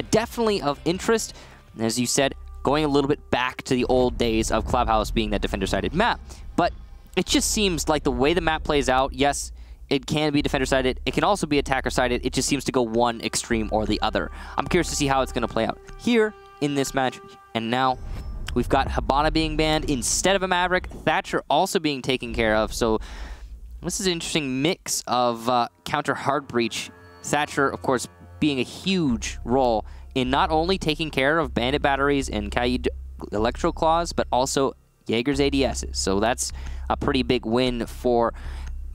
definitely of interest. And as you said, going a little bit back to the old days of Clubhouse being that defender-sided map. But it just seems like the way the map plays out, yes, it can be defender-sided. It can also be attacker-sided. It just seems to go one extreme or the other. I'm curious to see how it's going to play out here in this match. And now we've got Hibana being banned instead of a Maverick. Thatcher also being taken care of. So this is an interesting mix of counter hard breach. Thatcher, of course, being a huge role in not only taking care of bandit batteries and Kaid Electro Claws, but also Jaeger's ADSs. So that's a pretty big win for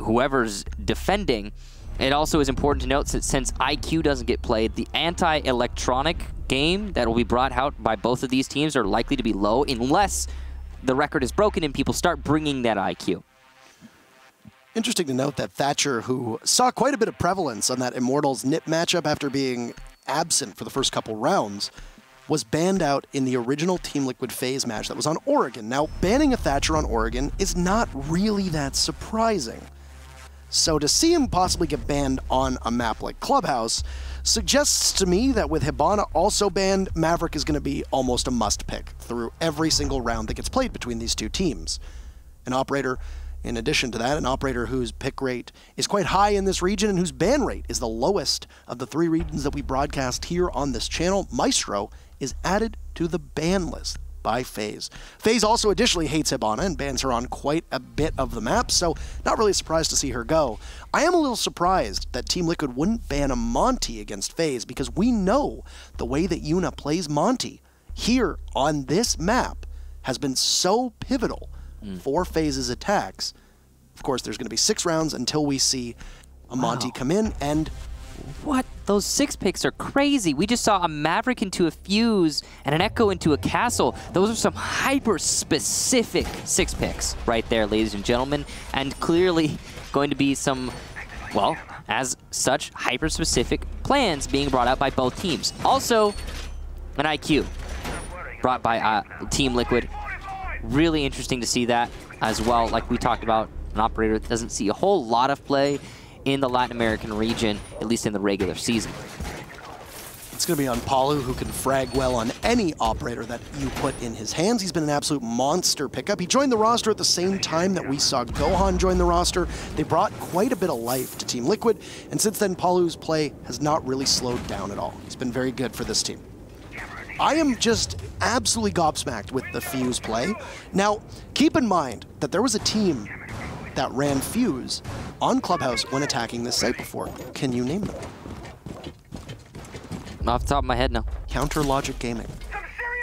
whoever's defending. It also is important to note that since IQ doesn't get played, the anti-electronic game that will be brought out by both of these teams are likely to be low unless the record is broken and people start bringing that IQ. Interesting to note that Thatcher, who saw quite a bit of prevalence on that Immortals NIP matchup after being absent for the first couple rounds, was banned out in the original Team Liquid FaZe match that was on Oregon. Now, banning a Thatcher on Oregon is not really that surprising. So to see him possibly get banned on a map like Clubhouse suggests to me that with Hibana also banned, Maverick is going to be almost a must-pick through every single round that gets played between these two teams. An operator, in addition to that, an operator whose pick rate is quite high in this region and whose ban rate is the lowest of the 3 regions that we broadcast here on this channel, Maestro, is added to the ban list by FaZe. FaZe also additionally hates Hibana and bans her on quite a bit of the map, so not really surprised to see her go. I am a little surprised that Team Liquid wouldn't ban a Monty against FaZe because we know the way that Yuna plays Monty here on this map has been so pivotal for FaZe's attacks. Of course, there's going to be 6 rounds until we see a Monty come in, and what? Those 6 picks are crazy. We just saw a Maverick into a Fuse and an Echo into a Castle. Those are some hyper-specific 6 picks right there, ladies and gentlemen. And clearly going to be some, well, as such, hyper-specific plans being brought out by both teams. Also, an IQ brought by Team Liquid. Really interesting to see that as well. Like we talked about, an operator that doesn't see a whole lot of play in the Latin American region, at least in the regular season. It's going to be on Palu, who can frag well on any operator that you put in his hands. He's been an absolute monster pickup. He joined the roster at the same time that we saw Gohan join the roster. They brought quite a bit of life to Team Liquid, and since then, Palu's play has not really slowed down at all. He's been very good for this team. I am just absolutely gobsmacked with the Fuse play. Now, keep in mind that there was a team that ran Fuse on Clubhouse when attacking this site before. Can you name them? Off the top of my head, no. Counter Logic Gaming.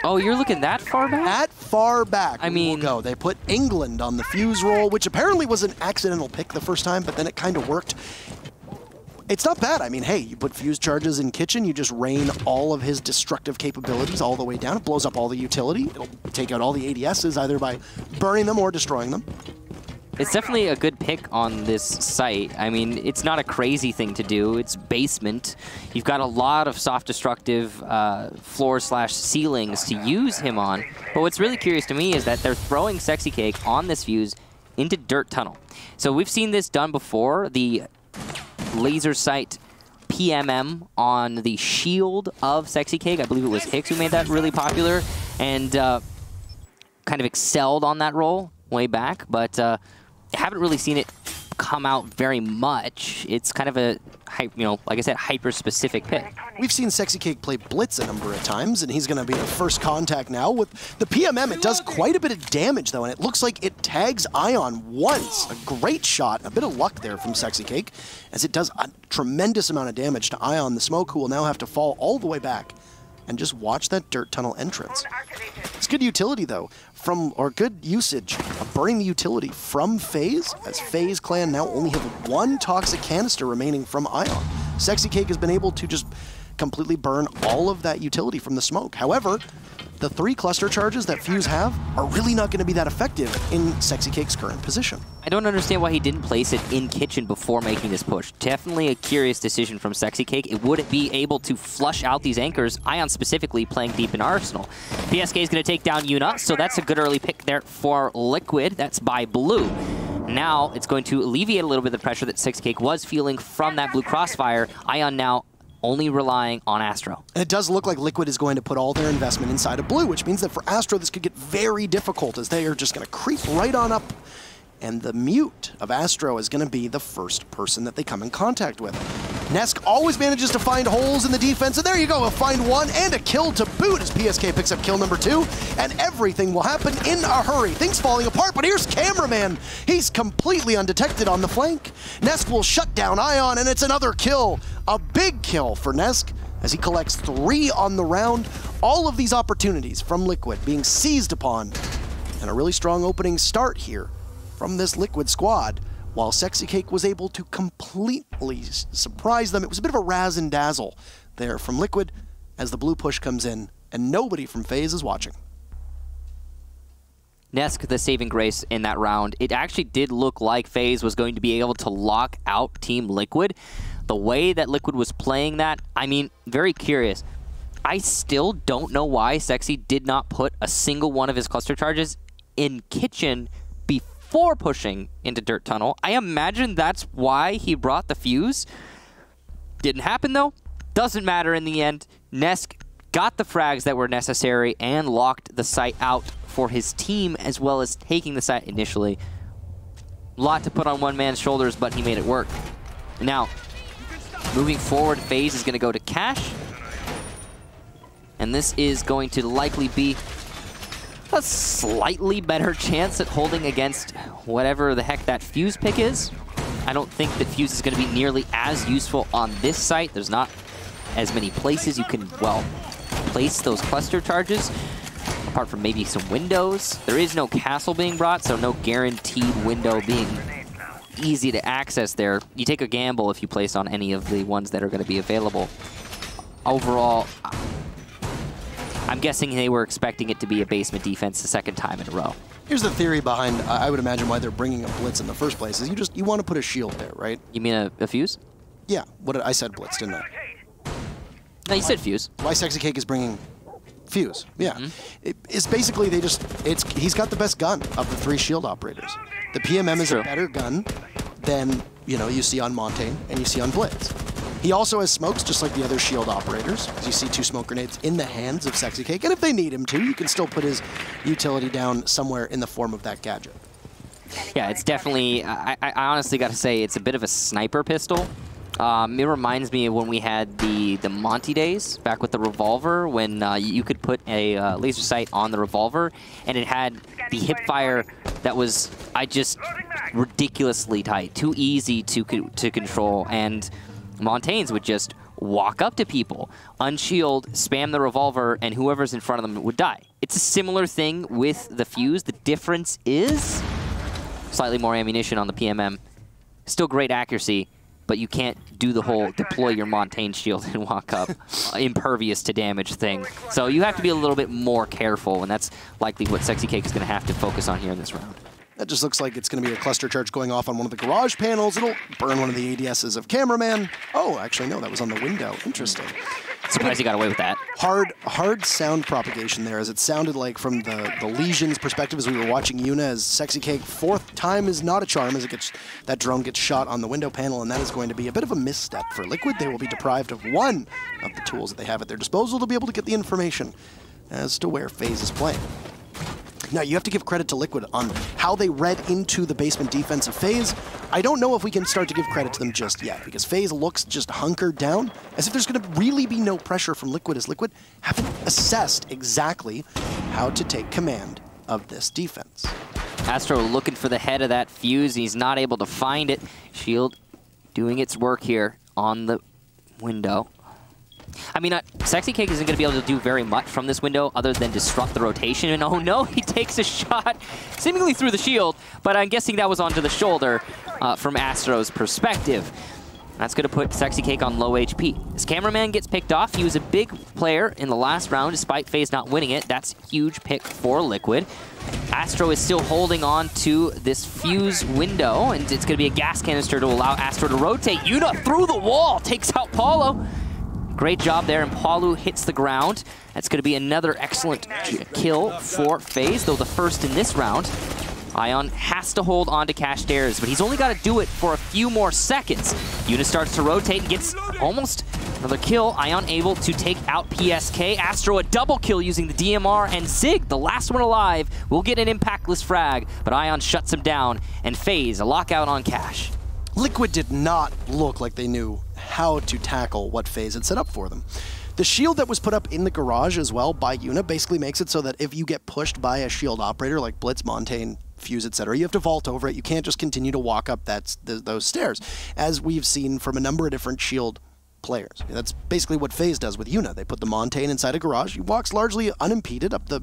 Oh, you're looking that far back? That far back, I mean, we'll go. They put England on the Fuse role, which apparently was an accidental pick the first time, but then it kind of worked. It's not bad. I mean, hey, you put Fuse charges in Kitchen, you just rain all of his destructive capabilities all the way down. It blows up all the utility. It'll take out all the ADSs either by burning them or destroying them. It's definitely a good pick on this site. I mean, it's not a crazy thing to do. It's basement. You've got a lot of soft destructive floor/ceilings to use him on. But what's really curious to me is that they're throwing Sexy Cake on this Fuse into Dirt Tunnel. So we've seen this done before. The laser sight PMM on the shield of Sexy Cake. I believe it was Hicks who made that really popular and kind of excelled on that role way back, but haven't really seen it come out very much. It's kind of a, like I said, hyper-specific pick. We've seen Sexy Cake play Blitz a number of times, and he's going to be the first contact now. With the PMM, it does quite a bit of damage, though, and it looks like it tags Ion once. A great shot, a bit of luck there from Sexy Cake, as it does a tremendous amount of damage to Ion, the Smoke, who will now have to fall all the way back and just watch that Dirt Tunnel entrance. It's good utility, though, or good usage of burning the utility from FaZe, as FaZe Clan now only have 1 toxic canister remaining from Ion. Sexy Cake has been able to just completely burn all of that utility from the smoke. However, the 3 cluster charges that Fuse have are really not going to be that effective in Sexy Cake's current position. I don't understand why he didn't place it in Kitchen before making this push. Definitely a curious decision from Sexy Cake. It wouldn't be able to flush out these anchors, Ion specifically playing deep in Arsenal. PSK is going to take down Yuna, so that's a good early pick there for Liquid. That's by Blue. Now it's going to alleviate a little bit of the pressure that Sexy Cake was feeling from that Blue Crossfire. Ion now only relying on Astro. And it does look like Liquid is going to put all their investment inside of blue, which means that for Astro this could get very difficult as they are just going to creep right on up. And the mute of Astro is going to be the first person that they come in contact with. Nesk always manages to find holes in the defense, and there you go, he'll find one and a kill to boot as PSK picks up kill number 2, and everything will happen in a hurry. Things falling apart, but here's Cameraman. He's completely undetected on the flank. Nesk will shut down Ion, and it's another kill. A big kill for Nesk as he collects 3 on the round. All of these opportunities from Liquid being seized upon, and a really strong opening start here from this Liquid squad, while Sexy Cake was able to completely surprise them. It was a bit of a razz and dazzle there from Liquid as the blue push comes in, and nobody from FaZe is watching. Nesk, the saving grace in that round. It actually did look like FaZe was going to be able to lock out Team Liquid. The way that Liquid was playing that, I mean, very curious. I still don't know why Sexy did not put a single one of his cluster charges in Kitchen before pushing into Dirt Tunnel. I imagine that's why he brought the fuse. Didn't happen though. Doesn't matter in the end. Nesk got the frags that were necessary and locked the site out for his team, as well as taking the site initially. A lot to put on one man's shoulders, but he made it work. Now, moving forward, FaZe is going to go to Cash. And this is going to likely be a slightly better chance at holding against whatever the heck that fuse pick is. I don't think that fuse is going to be nearly as useful on this site. There's not as many places you can, well, place those cluster charges, apart from maybe some windows. There is no castle being brought, so no guaranteed window being easy to access there. You take a gamble if you place on any of the ones that are going to be available. Overall, I'm guessing they were expecting it to be a basement defense the second time in a row. Here's the theory behind, I would imagine, why they're bringing a blitz in the first place, is you want to put a shield there, right? You mean a fuse? Yeah, I said blitz, didn't I? No, you said fuse. Why Sexy Cake is bringing fuse, yeah. It's basically, he's got the best gun of the 3 shield operators. The PMM is a better gun than, you see on Montaigne and you see on Blitz. He also has smokes, just like the other shield operators. As you see 2 smoke grenades in the hands of Sexy Cake, and if they need him to, you can still put his utility down somewhere in the form of that gadget. Yeah, it's definitely, I honestly got to say, it's a bit of a sniper pistol. It reminds me of when we had the Monty days, back with the revolver, when you could put a laser sight on the revolver, and it had the hip fire that was, ridiculously tight, too easy to control, and Montaignes would just walk up to people, unshield, spam the revolver, and whoever's in front of them would die. It's a similar thing with the fuse. The difference is slightly more ammunition on the PMM. Still great accuracy, but you can't do the whole deploy your Montaigne shield and walk up impervious to damage thing. So you have to be a little bit more careful, and that's likely what Sexy Cake is going to have to focus on here in this round. That just looks like it's going to be a cluster charge going off on one of the garage panels. It'll burn one of the ADSs of Cameraman. Oh, actually, no, that was on the window. Interesting. Surprised he got away with that. Hard sound propagation there, as it sounded like from the Legion's perspective as we were watching Yuna, as Sexy Cake, 4th time is not a charm, as that drone gets shot on the window panel, and that is going to be a bit of a misstep for Liquid. They will be deprived of one of the tools that they have at their disposal to be able to get the information as to where FaZe is playing. Now, you have to give credit to Liquid on how they read into the basement defense of FaZe. I don't know if we can start to give credit to them just yet, because FaZe looks just hunkered down, as if there's going to really be no pressure from Liquid, as Liquid haven't assessed exactly how to take command of this defense. Astro looking for the head of that fuse. He's not able to find it. Shield doing its work here on the window. I mean, Sexy Cake isn't going to be able to do very much from this window other than disrupt the rotation. And oh no, he takes a shot seemingly through the shield, but I'm guessing that was onto the shoulder from Astro's perspective. That's going to put Sexy Cake on low HP. As Cameraman gets picked off, he was a big player in the last round despite FaZe not winning it. That's a huge pick for Liquid. Astro is still holding on to this fuse window, and it's going to be a gas canister to allow Astro to rotate. Yuna through the wall takes out Paulo. Great job there, and Palu hits the ground. That's going to be another excellent kill for FaZe, though the first in this round. Ion has to hold on to Cash Stairs, but he's only got to do it for a few more seconds. Yuna starts to rotate and gets almost Another kill, Ion able to take out PSK. Astro a double kill using the DMR, and Zig, the last one alive, will get an impactless frag, but Ion shuts him down, and FaZe a lockout on Cash. Liquid did not look like they knew how to tackle what FaZe had set up for them. The shield that was put up in the garage as well by Yuna basically makes it so that if you get pushed by a shield operator like Blitz, Montaigne, Fuse, etc., you have to vault over it. You can't just continue to walk up those stairs, as we've seen from a number of different shield players. That's basically what FaZe does with Yuna. They put the Montaigne inside a garage. He walks largely unimpeded up the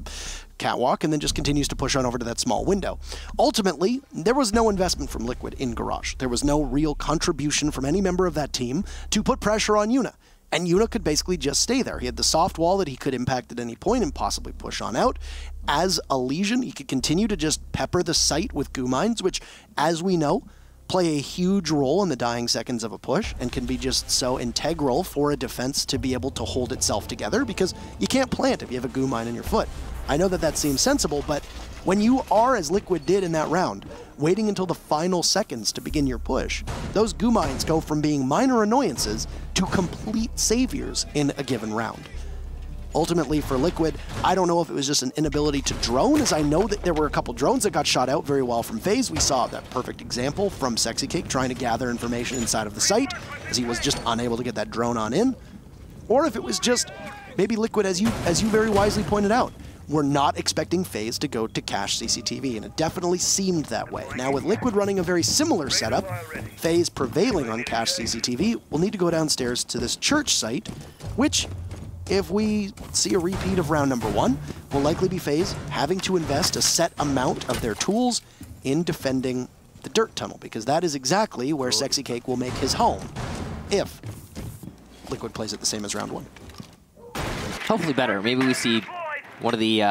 catwalk and then just continues to push on over to that small window. Ultimately, there was no investment from Liquid in garage. There was no real contribution from any member of that team to put pressure on Yuna. And Yuna could basically just stay there. He had the soft wall that he could impact at any point and possibly push on out. As a Legion, he could continue to just pepper the site with goo mines, which, as we know, play a huge role in the dying seconds of a push and can be just so integral for a defense to be able to hold itself together, because you can't plant if you have a goo mine in your foot. I know that that seems sensible, but when you are, as Liquid did in that round, waiting until the final seconds to begin your push, those goo mines go from being minor annoyances to complete saviors in a given round. Ultimately, for Liquid, I don't know if it was just an inability to drone, as I know that there were a couple drones that got shot out very well from FaZe. We saw that perfect example from Sexy Cake trying to gather information inside of the site, as he was just unable to get that drone on in. Or if it was just maybe Liquid, as you very wisely pointed out, we're not expecting FaZe to go to cache CCTV, and it definitely seemed that way. Now, with Liquid running a very similar setup, FaZe prevailing on cache CCTV, will need to go downstairs to this church site, which, if we see a repeat of round number 1, will likely be FaZe having to invest a set amount of their tools in defending the dirt tunnel, because that is exactly where Sexy Cake will make his home if Liquid plays it the same as round 1. Hopefully better. Maybe we see one of the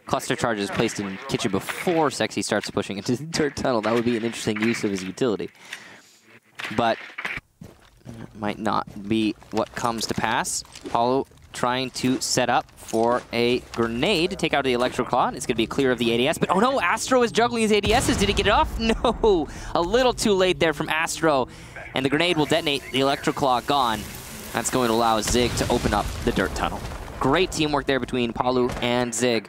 cluster charges placed in kitchen before Sexy starts pushing into the dirt tunnel. That would be an interesting use of his utility. But it might not be what comes to pass. Paulo trying to set up for a grenade to take out the Electro Claw. It's going to be clear of the ADS, but oh no, Astro is juggling his ADSs. Did he get it off? No, a little too late there from Astro, and the grenade will detonate. The Electro Claw gone. That's going to allow Zig to open up the dirt tunnel. Great teamwork there between Palu and Zig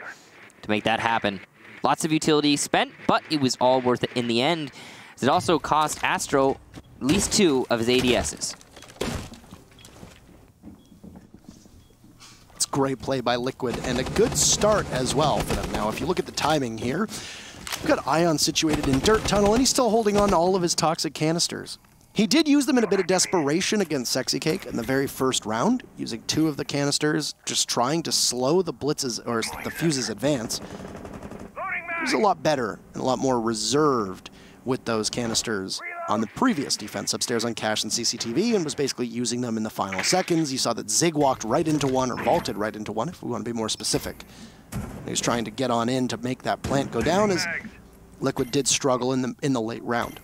to make that happen. Lots of utility spent, but it was all worth it in the end. It also cost Astro at least 2 of his ADSs. It's great play by Liquid, and a good start as well for them. Now, if you look at the timing here, we've got Ion situated in dirt tunnel, and he's still holding on to all of his toxic canisters. He did use them in a bit of desperation against Sexy Cake in the very first round, using 2 of the canisters, just trying to slow the blitzes or the fuses advance. He was a lot better and a lot more reserved with those canisters on the previous defense upstairs on Cash and CCTV, and was basically using them in the final seconds. You saw that Zig walked right into one, or vaulted right into one, if we want to be more specific. He was trying to get on in to make that plant go down, as Liquid did struggle in the late round.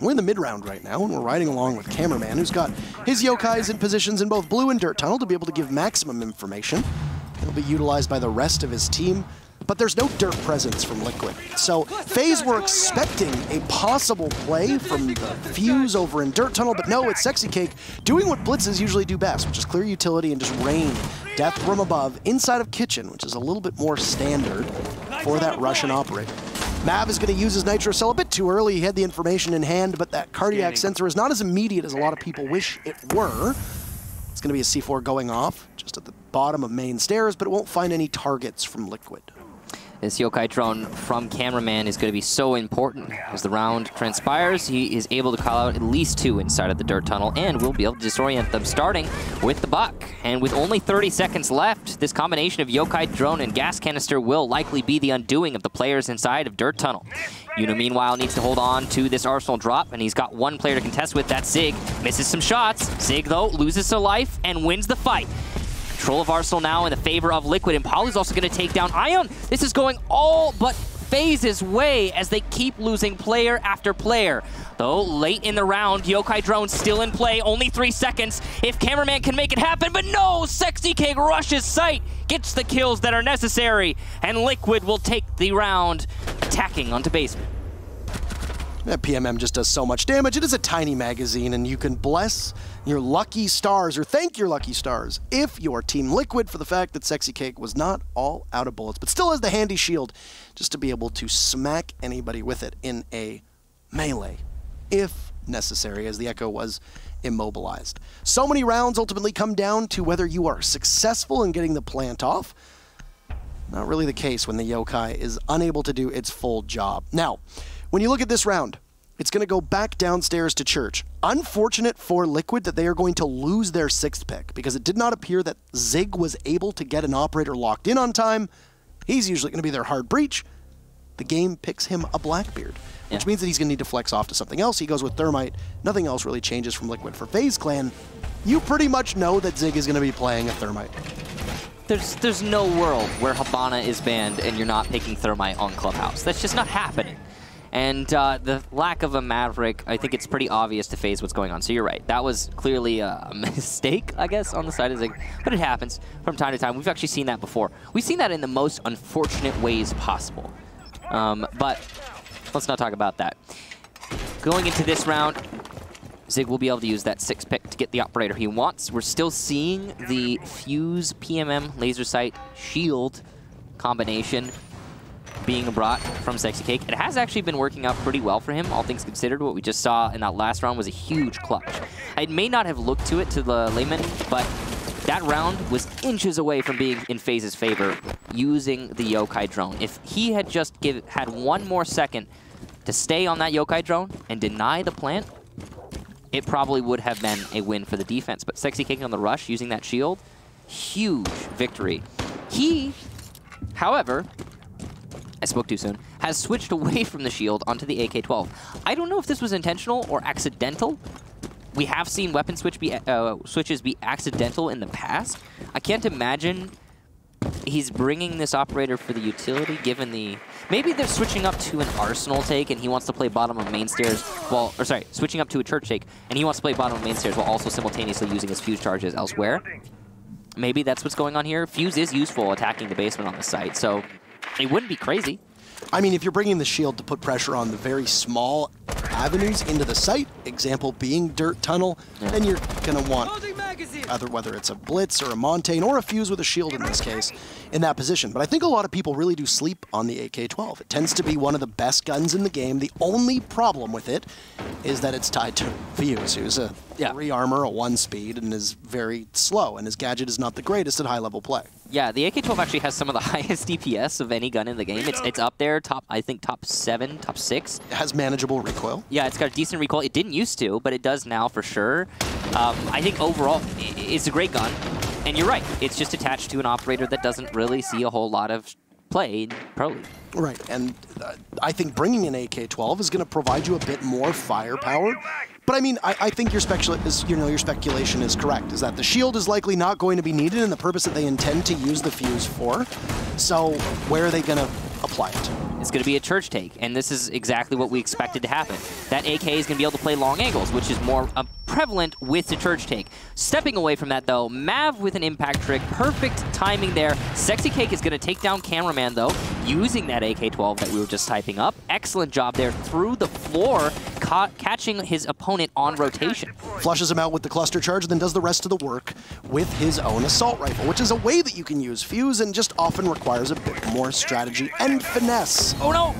We're in the mid-round right now, and we're riding along with Cameraman, who's got his yokais in positions in both blue and dirt tunnel to be able to give maximum information. He'll be utilized by the rest of his team, but there's no dirt presence from Liquid. So FaZe were expecting a possible play from the Fuse over in dirt tunnel, but no, it's Sexy Cake doing what blitzes usually do best, which is clear utility and just rain death from above inside of kitchen, which is a little bit more standard for that Russian operator. Mav is going to use his Nitro Cell a bit too early. He had the information in hand, but that cardiac sensor is not as immediate as a lot of people wish it were. It's going to be a C4 going off just at the bottom of main stairs, but it won't find any targets from Liquid. This yokai drone from Cameraman is going to be so important. As the round transpires, he is able to call out at least 2 inside of the dirt tunnel, and will be able to disorient them, starting with the Buck. And with only 30 seconds left, this combination of yokai drone and gas canister will likely be the undoing of the players inside of dirt tunnel. Yuna, meanwhile, needs to hold on to this arsenal drop, and he's got 1 player to contest with. That's Zig. Misses some shots. Zig, though, loses a life and wins the fight. Control of Arsenal now in the favor of Liquid, and Pauly's also going to take down Ion. This is going all but FaZe's way as they keep losing player after player. Though late in the round, yokai drone still in play, only 3 seconds. If Cameraman can make it happen, but no! Sexy Cake rushes sight, gets the kills that are necessary, and Liquid will take the round, attacking onto basement. That PMM just does so much damage. It is a tiny magazine, and you can bless your lucky stars or thank your lucky stars if you're Team Liquid for the fact that Sexy Cake was not all out of bullets, but still has the handy shield just to be able to smack anybody with it in a melee, if necessary, as the Echo was immobilized. So many rounds ultimately come down to whether you are successful in getting the plant off. Not really the case when the Yokai is unable to do its full job. Now, when you look at this round, it's going to go back downstairs to Church. Unfortunate for Liquid that they are going to lose their 6th pick, because it did not appear that Zig was able to get an operator locked in on time. He's usually going to be their hard breach. The game picks him a Blackbeard, which means that he's going to need to flex off to something else. He goes with Thermite. Nothing else really changes from Liquid. For FaZe Clan, you pretty much know that Zig is going to be playing a Thermite. There's no world where Habana is banned and you're not picking Thermite on Clubhouse. That's just not happening. And the lack of a Maverick, I think it's pretty obvious to FaZe what's going on. So you're right. That was clearly a mistake, I guess, on the side of Zig. But it happens from time to time. We've actually seen that before. We've seen that in the most unfortunate ways possible. But let's not talk about that. Going into this round, Zig will be able to use that 6th pick to get the operator he wants. We're still seeing the Fuse PMM laser sight shield combination being brought from Sexy Cake. It has actually been working out pretty well for him, all things considered. What we just saw in that last round was a huge clutch. It may not have looked to it to the layman, but that round was inches away from being in FaZe's favor using the Yokai drone. If he had just had one more second to stay on that Yokai drone and deny the plant, it probably would have been a win for the defense. But Sexy Cake on the rush using that shield, huge victory. He, however, I spoke too soon, has switched away from the shield onto the AK-12. I don't know if this was intentional or accidental. We have seen weapon switches be accidental in the past. I can't imagine he's bringing this operator for the utility, given the... Maybe they're switching up to an Arsenal take and he wants to play bottom of main stairs while... Or sorry, switching up to a Church take and he wants to play bottom of main stairs while also simultaneously using his Fuse charges elsewhere. Maybe that's what's going on here. Fuse is useful attacking the basement on the site, so it wouldn't be crazy. I mean, if you're bringing the shield to put pressure on the very small avenues into the site, example being Dirt Tunnel, then you're going to want whether it's a Blitz or a Montaigne or a Fuse with a shield in this case in that position. But I think a lot of people really do sleep on the AK-12. It tends to be one of the best guns in the game. The only problem with it is that it's tied to Fuse, who's a 3 armor, a 1 speed, and is very slow, and his gadget is not the greatest at high-level play. Yeah, the AK-12 actually has some of the highest DPS of any gun in the game. It's up there, I think top 7, top 6. It has manageable recoil. Yeah, it's got a decent recoil. It didn't used to, but it does now for sure. I think overall, it's a great gun. And you're right, it's just attached to an operator that doesn't really see a whole lot of play in Pro League. Right, and I think bringing an AK-12 is going to provide you a bit more firepower. But I mean, I think your speculation is correct, is that the shield is likely not going to be needed in the purpose that they intend to use the Fuse for. So where are they going to apply it? It's going to be a Church take, and this is exactly what we expected to happen. That AK is going to be able to play long angles, which is more prevalent with the Church take. Stepping away from that, though, Mav with an impact trick. Perfect timing there. Sexy Cake is going to take down Cameraman, though, using that AK-12 that we were just typing up. Excellent job there through the floor, catching his opponent on rotation. Flushes him out with the cluster charge, then does the rest of the work with his own assault rifle, which is a way that you can use Fuse and just often requires a bit more strategy and finesse. Oh no!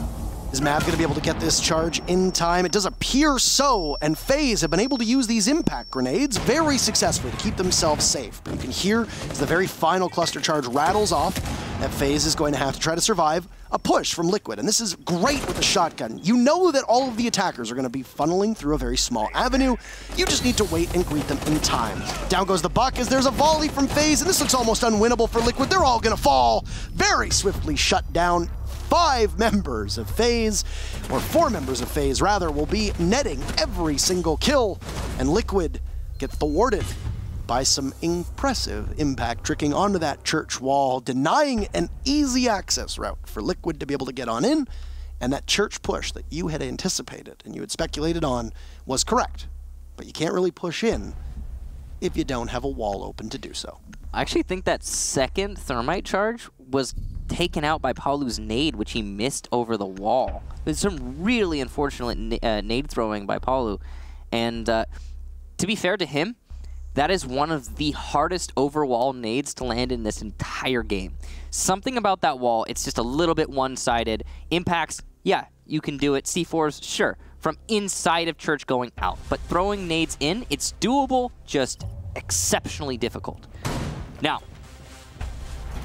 Is Mav going to be able to get this charge in time? It does appear so, and FaZe have been able to use these impact grenades very successfully to keep themselves safe. But you can hear as the very final cluster charge rattles off that FaZe is going to have to try to survive a push from Liquid. And this is great with the shotgun. You know that all of the attackers are going to be funneling through a very small avenue. You just need to wait and greet them in time. Down goes the buck as there's a volley from FaZe, and this looks almost unwinnable for Liquid. They're all going to fall very swiftly shut down. 5 members of FaZe, or 4 members of FaZe rather, will be netting every single kill, and Liquid get thwarted by some impressive impact tricking onto that church wall, denying an easy access route for Liquid to be able to get on in, and that church push that you had anticipated and you had speculated on was correct. But you can't really push in if you don't have a wall open to do so. I actually think that second Thermite charge was taken out by Paulu's nade, which he missed over the wall. There's some really unfortunate nade throwing by Paulu. And to be fair to him, that is one of the hardest overwall nades to land in this entire game. Something about that wall, it's just a little bit one-sided. Impacts, yeah, you can do it. C4s, sure, from inside of church going out. But throwing nades in, it's doable, just exceptionally difficult. Now,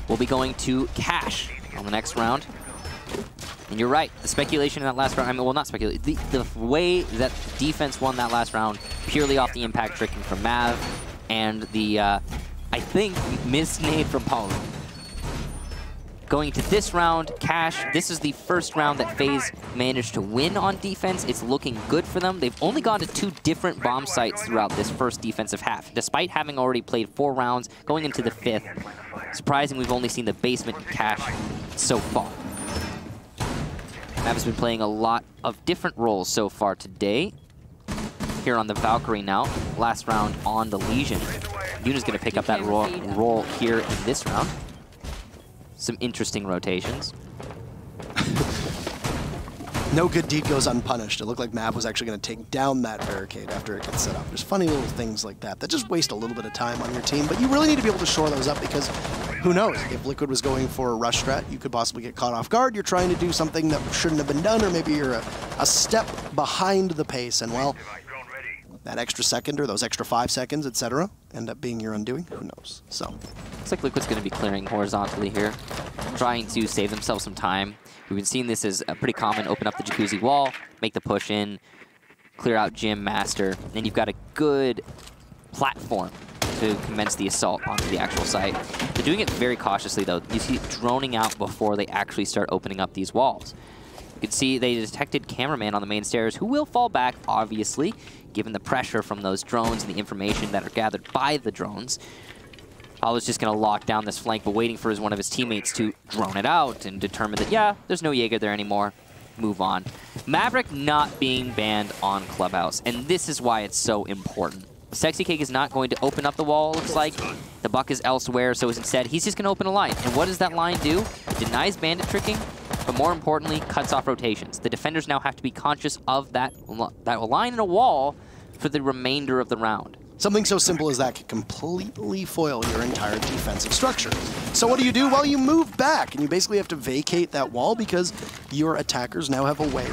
we'll be going to Cash on the next round. And you're right, the speculation in that last round, I mean, well, not speculation, the way that defense won that last round, purely off the impact tricking from Mav, and the, I think, missed nade from Paulu. Going to this round, Cash, this is the first round that FaZe managed to win on defense. It's looking good for them. They've only gone to 2 different bomb sites throughout this first defensive half, despite having already played 4 rounds, going into the 5th. Surprising, we've only seen the basement Cash so far. Mav has been playing a lot of different roles so far today. Here on the Valkyrie now, last round on the Legion. Yuna's going to pick up that role here in this round. Some interesting rotations. No good deed goes unpunished. It looked like Mav was actually going to take down that barricade after it gets set up. There's funny little things like that that just waste a little bit of time on your team, but you really need to be able to shore those up because who knows? If Liquid was going for a rush strat, you could possibly get caught off guard. You're trying to do something that shouldn't have been done, or maybe you're a step behind the pace, and well, that extra second or those extra 5 seconds, etc., end up being your undoing. Who knows? So, looks like Liquid's going to be clearing horizontally here, trying to save themselves some time. We've been seeing this as a pretty common: open up the jacuzzi wall, make the push in, clear out Gym Master, and then you've got a good platform to commence the assault onto the actual site. They're doing it very cautiously, though. You see it droning out before they actually start opening up these walls. You can see they detected Cameraman on the main stairs, who will fall back, obviously, given the pressure from those drones and the information that are gathered by the drones. Paulu's just going to lock down this flank, but waiting for one of his teammates to drone it out and determine that, yeah, there's no Jaeger there anymore. Move on. Maverick not being banned on Clubhouse, and this is why it's so important. Sexy Cake is not going to open up the wall, looks like. The buck is elsewhere, so instead, he's just going to open a line. And what does that line do? It denies bandit tricking, but more importantly, cuts off rotations. The defenders now have to be conscious of that line in a wall for the remainder of the round. Something so simple as that can completely foil your entire defensive structure. So what do? Well, you move back, and you basically have to vacate that wall because your attackers now have a way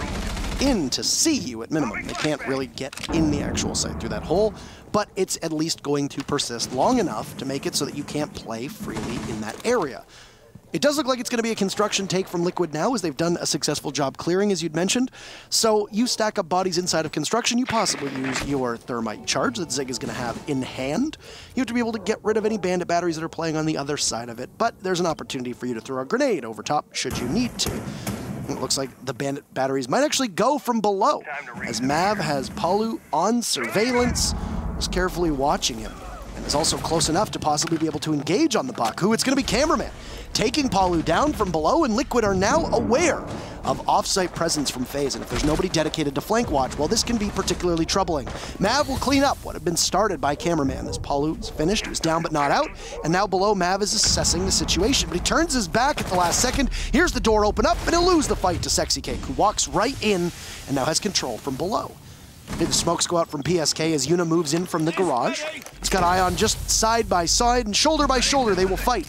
in to see you at minimum. They can't really get in the actual site through that hole, but it's at least going to persist long enough to make it so that you can't play freely in that area. It does look like it's going to be a construction take from Liquid now, as they've done a successful job clearing, as you'd mentioned. So you stack up bodies inside of construction. You possibly use your thermite charge that Zig is going to have in hand. You have to be able to get rid of any bandit batteries that are playing on the other side of it, but there's an opportunity for you to throw a grenade over top should you need to. It looks like the bandit batteries might actually go from below, as Mav has Paulu on surveillance, is carefully watching him, and is also close enough to possibly be able to engage on the buck, who it's going to be Cameraman, taking Paulu down from below, and Liquid are now aware of off-site presence from FaZe, and if there's nobody dedicated to flank watch, well, this can be particularly troubling. Mav will clean up what had been started by Cameraman, as Paulu is finished, he was down but not out, and now below, Mav is assessing the situation, but he turns his back at the last second. Here's the door open up, and he'll lose the fight to Sexy Cake, who walks right in and now has control from below. The smokes go out from PSK as Yuna moves in from the garage. He's got Ion just side by side, and shoulder by shoulder they will fight,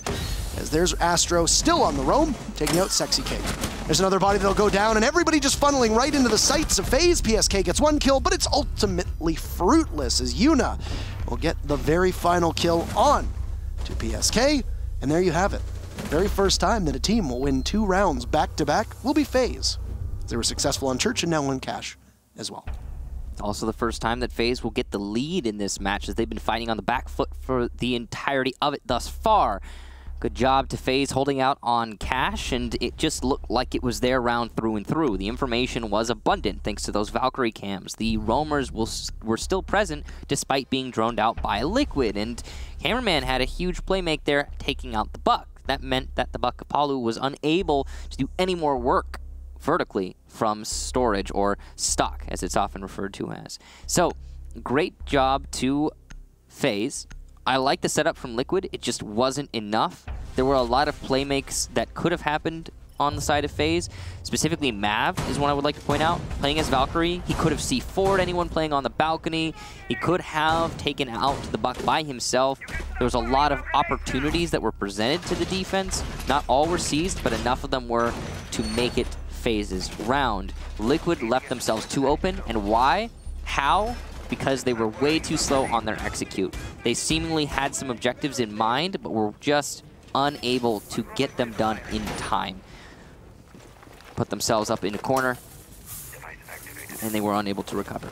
as there's Astro still on the roam, taking out Sexy Cake. There's another body that'll go down, and everybody just funneling right into the sights of FaZe. PSK gets 1 kill, but it's ultimately fruitless, as Yuna will get the very final kill on to PSK, and there you have it. The very first time that a team will win 2 rounds back-to-back will be FaZe. They were successful on Church and now on Cash as well. Also the first time that FaZe will get the lead in this match, as they've been fighting on the back foot for the entirety of it thus far. Good job to FaZe holding out on Cash, and it just looked like it was their round through and through. The information was abundant thanks to those Valkyrie cams. The roamers were still present despite being droned out by Liquid, and Cameraman had a huge playmake there, taking out the buck. That meant that the buck Paulu was unable to do any more work vertically from storage, or stock, as it's often referred to as. So, great job to FaZe. I like the setup from Liquid. It just wasn't enough there were a lot of playmakes that could have happened on the side of FaZe. Specifically, Mav is one I would like to point out. Playing as Valkyrie, he could have C4'd anyone playing on the balcony. He could have taken out the Buck by himself. There was a lot of opportunities that were presented to the defense. Not all were seized, but enough of them were to make it FaZe's round. Liquid left themselves too open, and why? How? Because they were way too slow on their execute. They seemingly had some objectives in mind, but were just unable to get them done in time. Put themselves up in a corner, and they were unable to recover.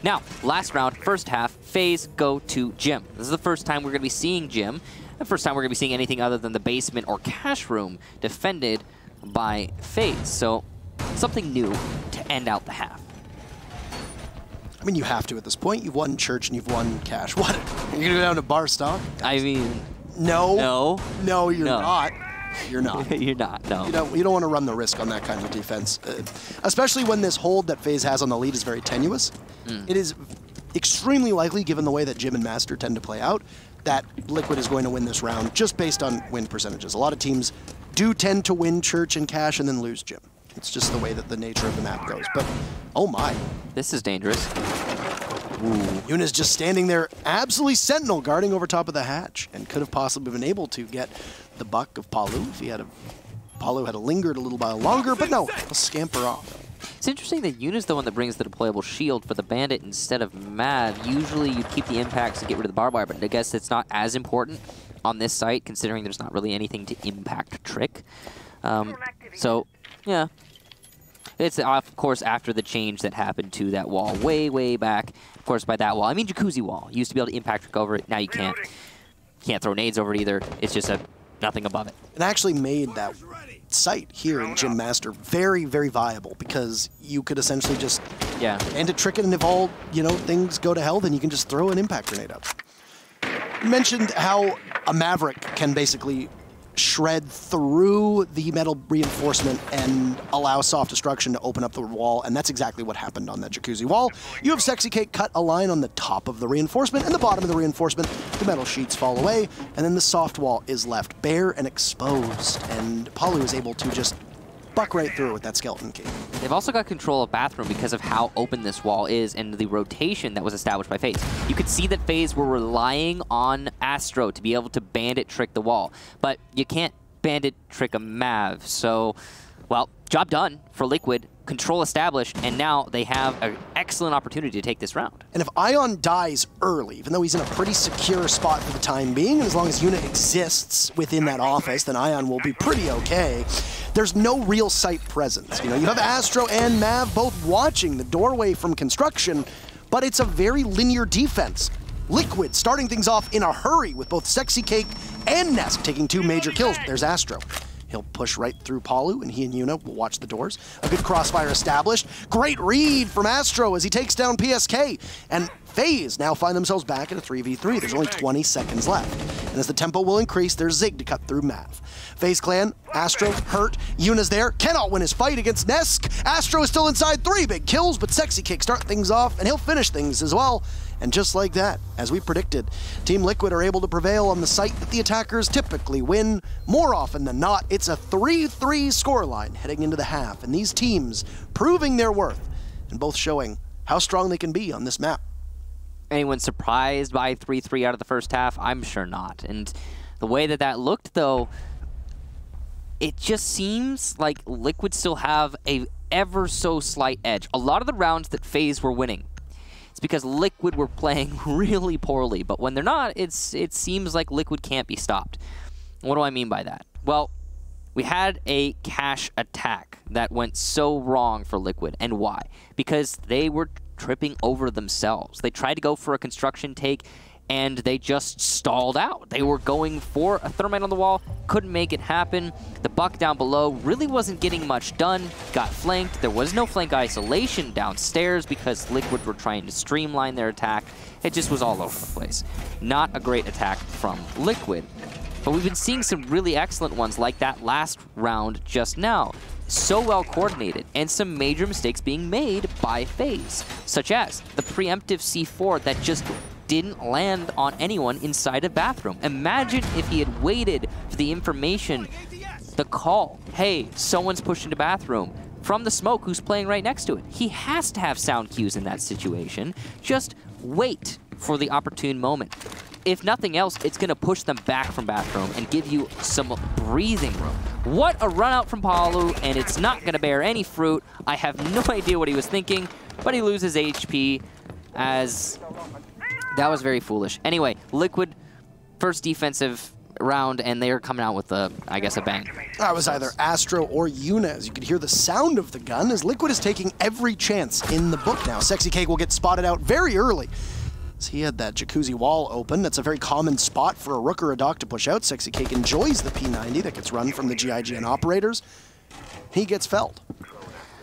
Now, last round, first half, FaZe go to Gym. This is the first time we're going to be seeing Gym. The first time we're going to be seeing anything other than the basement or cash room defended by FaZe. So, something new to end out the half. I mean, you have to at this point. You've won Church and you've won Cash. What? You're going to go down to bar stock? I mean... No. No. No, you're not. You're not. You're not, no. You don't want to run the risk on that kind of defense. Especially when this hold that FaZe has on the lead is very tenuous. It is extremely likely, given the way that Jim and Master tend to play out, that Liquid is going to win this round just based on win percentages. A lot of teams do tend to win Church and Cash and then lose Jim. It's just the way that the nature of the map goes. But, oh my. This is dangerous. Yuna's just standing there, absolutely sentinel, guarding over top of the hatch, and could have possibly been able to get the buck of Palu if he had Palu had lingered a little while longer, but no, he'll scamper off. It's interesting that Yuna's the one that brings the deployable shield for the Bandit instead of Mav. Usually you'd keep the impacts to get rid of the barbed wire, but I guess it's not as important on this site, considering there's not really anything to impact Trick. So, yeah. It's, of course, after the change that happened to that wall way, way back. Of course, by that wall, I mean Jacuzzi wall. You used to be able to impact Trick over it. Now you can't. Can't throw nades over it either. It's just nothing above it. It actually made that site here in Gym Master very, very viable, because you could essentially just end a Trick it, and if all, things go to hell, then you can just throw an impact grenade up. You mentioned how a Maverick can basically shred through the metal reinforcement and allow soft destruction to open up the wall, and that's exactly what happened on that Jacuzzi wall. You have Sexy Cake cut a line on the top of the reinforcement and the bottom of the reinforcement. The metal sheets fall away, and then the soft wall is left bare and exposed, and Palu is able to just buck right through with that skeleton key. They've also got control of Bathroom because of how open this wall is and the rotation that was established by FaZe. You could see that FaZe were relying on Astro to be able to bandit trick the wall, but you can't bandit trick a Mav, so, well, job done for Liquid. Control established, and now they have an excellent opportunity to take this round. And if Ion dies early, even though he's in a pretty secure spot for the time being, and as long as Yuna exists within that office, then Ion will be pretty okay. There's no real site presence. You have Astro and Mav both watching the doorway from construction, but it's a very linear defense. Liquid starting things off in a hurry with both Sexy Cake and Nesk taking 2 major kills. There's Astro. He'll push right through Palu, and he and Yuna will watch the doors. A good crossfire established. Great read from Astro as he takes down PSK. And FaZe now find themselves back at a 3v3. There's only 20 seconds left. And as the tempo will increase, there's Zig to cut through Mav. FaZe clan, Astro hurt. Yuna's there. Cannot win his fight against Nesk. Astro is still inside 3 big kills, but Sexy Kick start things off, and he'll finish things as well. And just like that, as we predicted, Team Liquid are able to prevail on the site that the attackers typically win. More often than not, it's a 3-3 scoreline heading into the half, and these teams proving their worth and both showing how strong they can be on this map. Anyone surprised by 3-3 out of the first half? I'm sure not. And the way that looked, though, it just seems like Liquid still have a ever so slight edge. A lot of the rounds that FaZe were winning, it's because Liquid were playing really poorly, but when they're not, it seems like Liquid can't be stopped. What do I mean by that? Well, we had a cash attack that went so wrong for Liquid, and why? Because they were tripping over themselves. They tried to go for a construction take, and they just stalled out. They were going for a thermite on the wall, couldn't make it happen. The buck down below really wasn't getting much done, got flanked. There was no flank isolation downstairs because Liquid were trying to streamline their attack. It just was all over the place. Not a great attack from Liquid. But we've been seeing some really excellent ones like that last round just now. So well coordinated, and some major mistakes being made by FaZe, such as the preemptive C4 that just didn't land on anyone inside a bathroom. Imagine if he had waited for the information, the call, hey, someone's pushed into bathroom, from the smoke who's playing right next to it. He has to have sound cues in that situation. Just wait for the opportune moment. If nothing else, it's going to push them back from bathroom and give you some breathing room. What a run out from Palu, and it's not going to bear any fruit. I have no idea what he was thinking, but he loses HP as that was very foolish. Anyway, Liquid, first defensive round, and they are coming out with, I guess, a bang. That was either Astro or Yuna, as you could hear the sound of the gun, as Liquid is taking every chance in the book now. Sexy Cake will get spotted out very early. So he had that jacuzzi wall open. That's a very common spot for a Rook or a Doc to push out. Sexy Cake enjoys the P90 that gets run from the GIGN operators. He gets felled.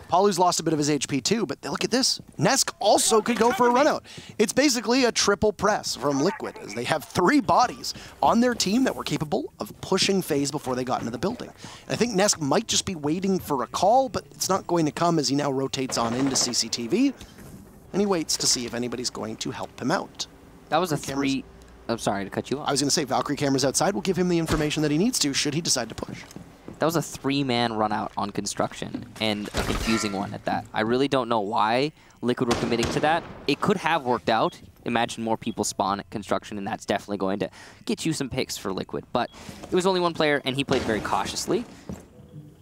Palu's lost a bit of his HP too, but look at this. Nesk also could go for a run out. It's basically a triple press from Liquid, as they have 3 bodies on their team that were capable of pushing FaZe before they got into the building. And I think Nesk might just be waiting for a call, but it's not going to come as he now rotates on into CCTV. And he waits to see if anybody's going to help him out. That was a 3... I'm sorry to cut you off. I was going to say, Valkyrie cameras outside will give him the information that he needs to, should he decide to push. That was a 3-man run out on construction, and a confusing one at that. I really don't know why Liquid were committing to that. It could have worked out. Imagine more people spawn at construction, and that's definitely going to get you some picks for Liquid. But it was only one player, and he played very cautiously.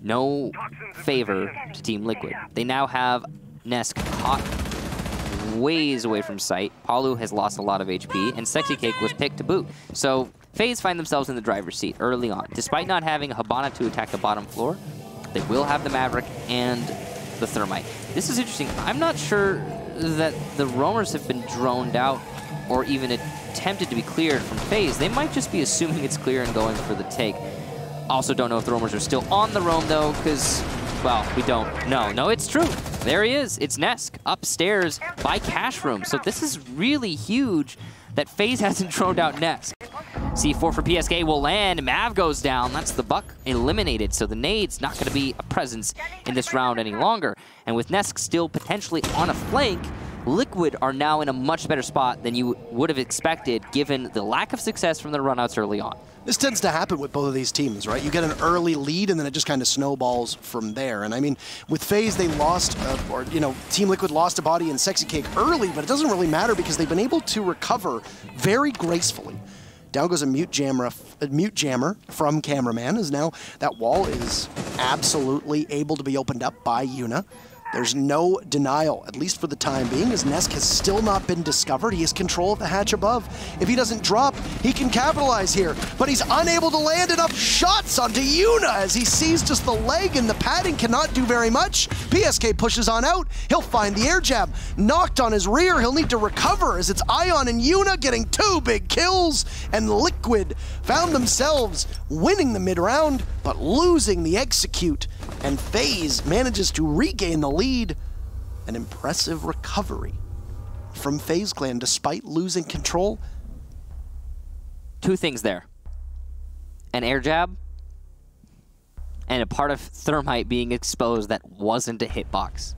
No favor to Team Liquid. They now have Nesk caught ways away from sight. Palu has lost a lot of HP, and Sexy Cake was picked to boot. So FaZe find themselves in the driver's seat early on. Despite not having a Hibana to attack the bottom floor, they will have the Maverick and the Thermite. This is interesting. I'm not sure that the roamers have been droned out or even attempted to be cleared from FaZe. They might just be assuming it's clear and going for the take. Also don't know if the roamers are still on the roam though, because, well, we don't know. No, it's true. There he is. It's Nesk upstairs by cash room. So this is really huge that FaZe hasn't droned out Nesk. C4 for PSK will land. Mav goes down. That's the buck eliminated. So the nade's not going to be a presence in this round any longer. And with Nesk still potentially on a flank, Liquid are now in a much better spot than you would have expected given the lack of success from the runouts early on. This tends to happen with both of these teams, right? You get an early lead, and then it just kind of snowballs from there. And I mean, with FaZe, they lost, Team Liquid lost a body in Sexy Cake early, but it doesn't really matter because they've been able to recover very gracefully. Down goes a mute jammer from Cameraman, as now that wall is absolutely able to be opened up by Yuna. There's no denial, at least for the time being, as Nesk has still not been discovered. He has control of the hatch above. If he doesn't drop, he can capitalize here, but he's unable to land enough shots onto Yuna as he sees just the leg, and the padding cannot do very much. PSK pushes on out. He'll find the air jab. Knocked on his rear. He'll need to recover as it's Ion and Yuna getting 2 big kills, and Liquid found themselves winning the mid-round, but losing the execute. And FaZe manages to regain the lead. An impressive recovery from FaZe Clan despite losing control. 2 things there. An air jab and a part of Thermite being exposed that wasn't a hitbox.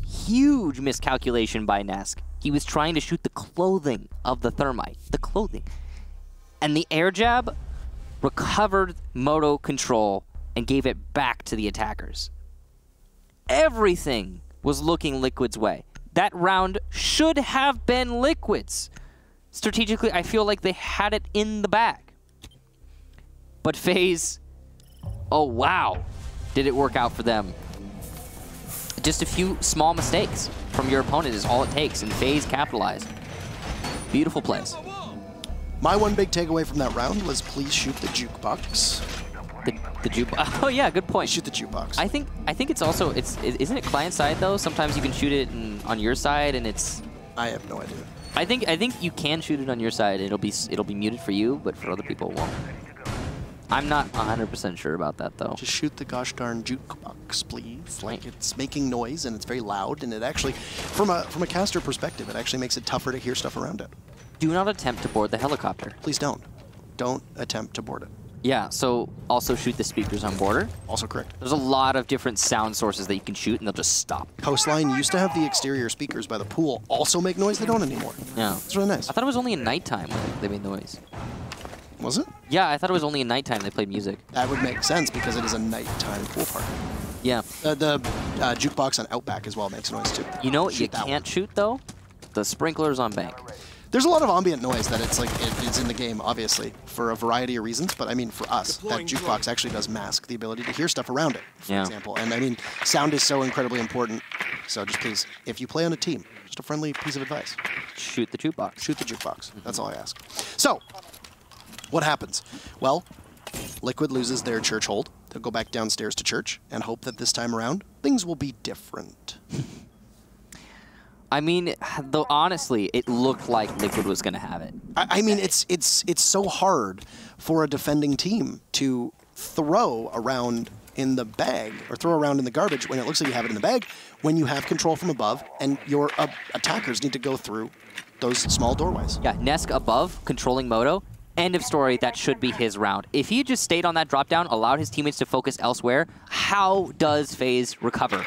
Huge miscalculation by Nesk. He was trying to shoot the clothing of the Thermite. The clothing. And the air jab recovered moto control and gave it back to the attackers. Everything was looking Liquid's way. That round should have been Liquid's. Strategically, I feel like they had it in the bag. But FaZe, oh wow, did it work out for them. Just a few small mistakes from your opponent is all it takes, and FaZe capitalized. Beautiful plays. My one big takeaway from that round was please shoot the jukebox. The jukebox. Oh yeah, good point. Shoot the jukebox. I think it's also isn't it client side though? Sometimes you can shoot it on your side and it's. I have no idea. I think you can shoot it on your side. It'll be muted for you, but for other people it won't. I'm not 100% sure about that though. Just shoot the gosh darn jukebox, please. Like, it's making noise and it's very loud, and it actually, from a caster perspective, it actually makes it tougher to hear stuff around it. Do not attempt to board the helicopter. Please don't. Don't attempt to board it. Yeah, so also shoot the speakers on border. Also correct. There's a lot of different sound sources that you can shoot, and they'll just stop. Coastline used to have the exterior speakers by the pool also make noise. They don't anymore. Yeah. It's really nice. I thought it was only at nighttime when they made noise. Was it? Yeah, I thought it was only at nighttime they played music. That would make sense because it is a nighttime pool party. Yeah. The jukebox on Outback as well makes noise too. You know what you can't shoot, though? The sprinklers on Bank. There's a lot of ambient noise that it's like it's in the game, obviously, for a variety of reasons. But I mean, for us, that jukebox actually does mask the ability to hear stuff around it, for example. And I mean, sound is so incredibly important. So just please, if you play on a team, just a friendly piece of advice. Shoot the jukebox. Shoot the jukebox. That's all I ask. So, what happens? Well, Liquid loses their church hold. They'll go back downstairs to church and hope that this time around, things will be different. I mean, though honestly, it looked like Liquid was going to have it. I mean, it's so hard for a defending team to throw around in the bag or throw around in the garbage when it looks like you have it in the bag when you have control from above and your attackers need to go through those small doorways. Yeah, Nesk above, controlling Moto. End of story, that should be his round. If he just stayed on that drop down, allowed his teammates to focus elsewhere, how does FaZe recover?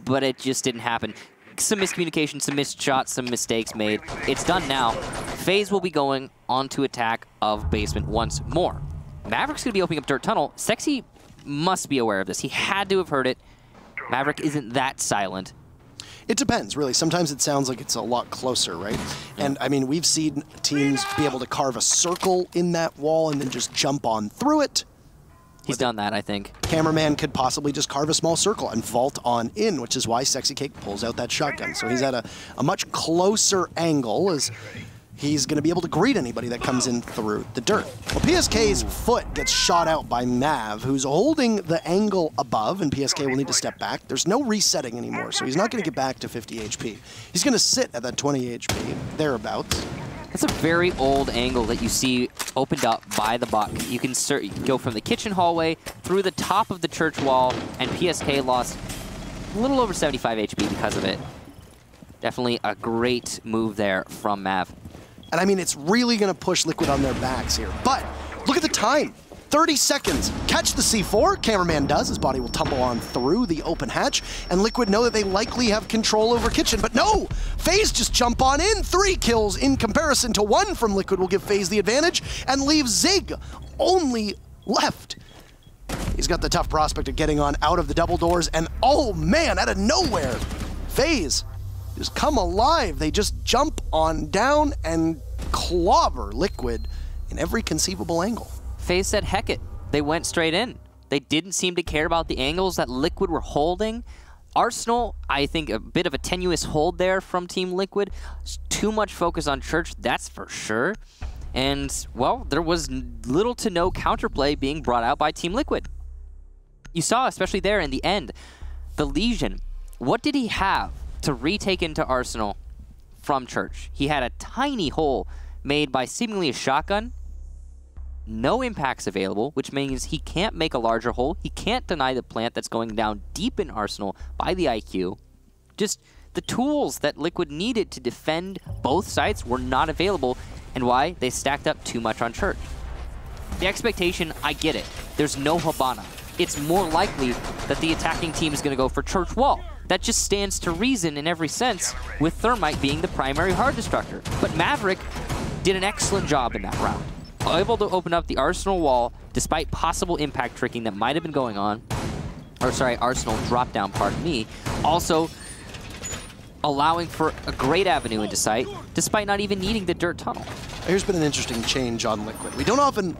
But it just didn't happen. Some miscommunication, some missed shots, some mistakes made. It's done now. FaZe will be going on to attack of basement once more. Maverick's going to be opening up Dirt Tunnel. Sexy must be aware of this. He had to have heard it. Maverick isn't that silent. It depends, really. Sometimes it sounds like it's a lot closer, right? And, I mean, we've seen teams be able to carve a circle in that wall and then just jump on through it. He's done that, I think. Cameraman could possibly just carve a small circle and vault on in, which is why Sexy Cake pulls out that shotgun. So he's at a much closer angle as he's going to be able to greet anybody that comes in through the dirt. Well, PSK's foot gets shot out by Mav, who's holding the angle above, and PSK will need to step back. There's no resetting anymore, so he's not going to get back to 50 HP. He's going to sit at that 20 HP, thereabouts. That's a very old angle that you see opened up by the Buck. You can go from the kitchen hallway through the top of the church wall, and PSK lost a little over 75 HP because of it. Definitely a great move there from Mav. And I mean, it's really going to push Liquid on their backs here. But look at the time. 30 seconds. Catch the C4. Cameraman does. His body will tumble on through the open hatch. And Liquid know that they likely have control over kitchen. But no! FaZe just jump on in. 3 kills in comparison to 1 from Liquid will give FaZe the advantage and leave Zig only left. He's got the tough prospect of getting on out of the double doors. And oh man, out of nowhere, FaZe just come alive. They just jump on down and clobber Liquid in every conceivable angle. FaZe said, heck it. They went straight in. They didn't seem to care about the angles that Liquid were holding. Arsenal, I think a bit of a tenuous hold there from Team Liquid. Too much focus on Church, that's for sure. And, well, there was little to no counterplay being brought out by Team Liquid. You saw, especially there in the end, the Legion. What did he have to retake into Arsenal from Church? He had a tiny hole made by seemingly a shotgun. No impacts available, which means he can't make a larger hole. He can't deny the plant that's going down deep in Arsenal by the IQ. Just the tools that Liquid needed to defend both sites were not available, and why? They stacked up too much on Church. The expectation, I get it. There's no Habana. It's more likely that the attacking team is going to go for Church Wall. That just stands to reason in every sense, with Thermite being the primary hard destructor. But Maverick did an excellent job in that round. Able to open up the Arsenal wall despite possible impact tricking that might have been going on. Or sorry, Arsenal drop down, pardon me. Also allowing for a great avenue into sight despite not even needing the dirt tunnel. Here's been an interesting change on Liquid. We don't often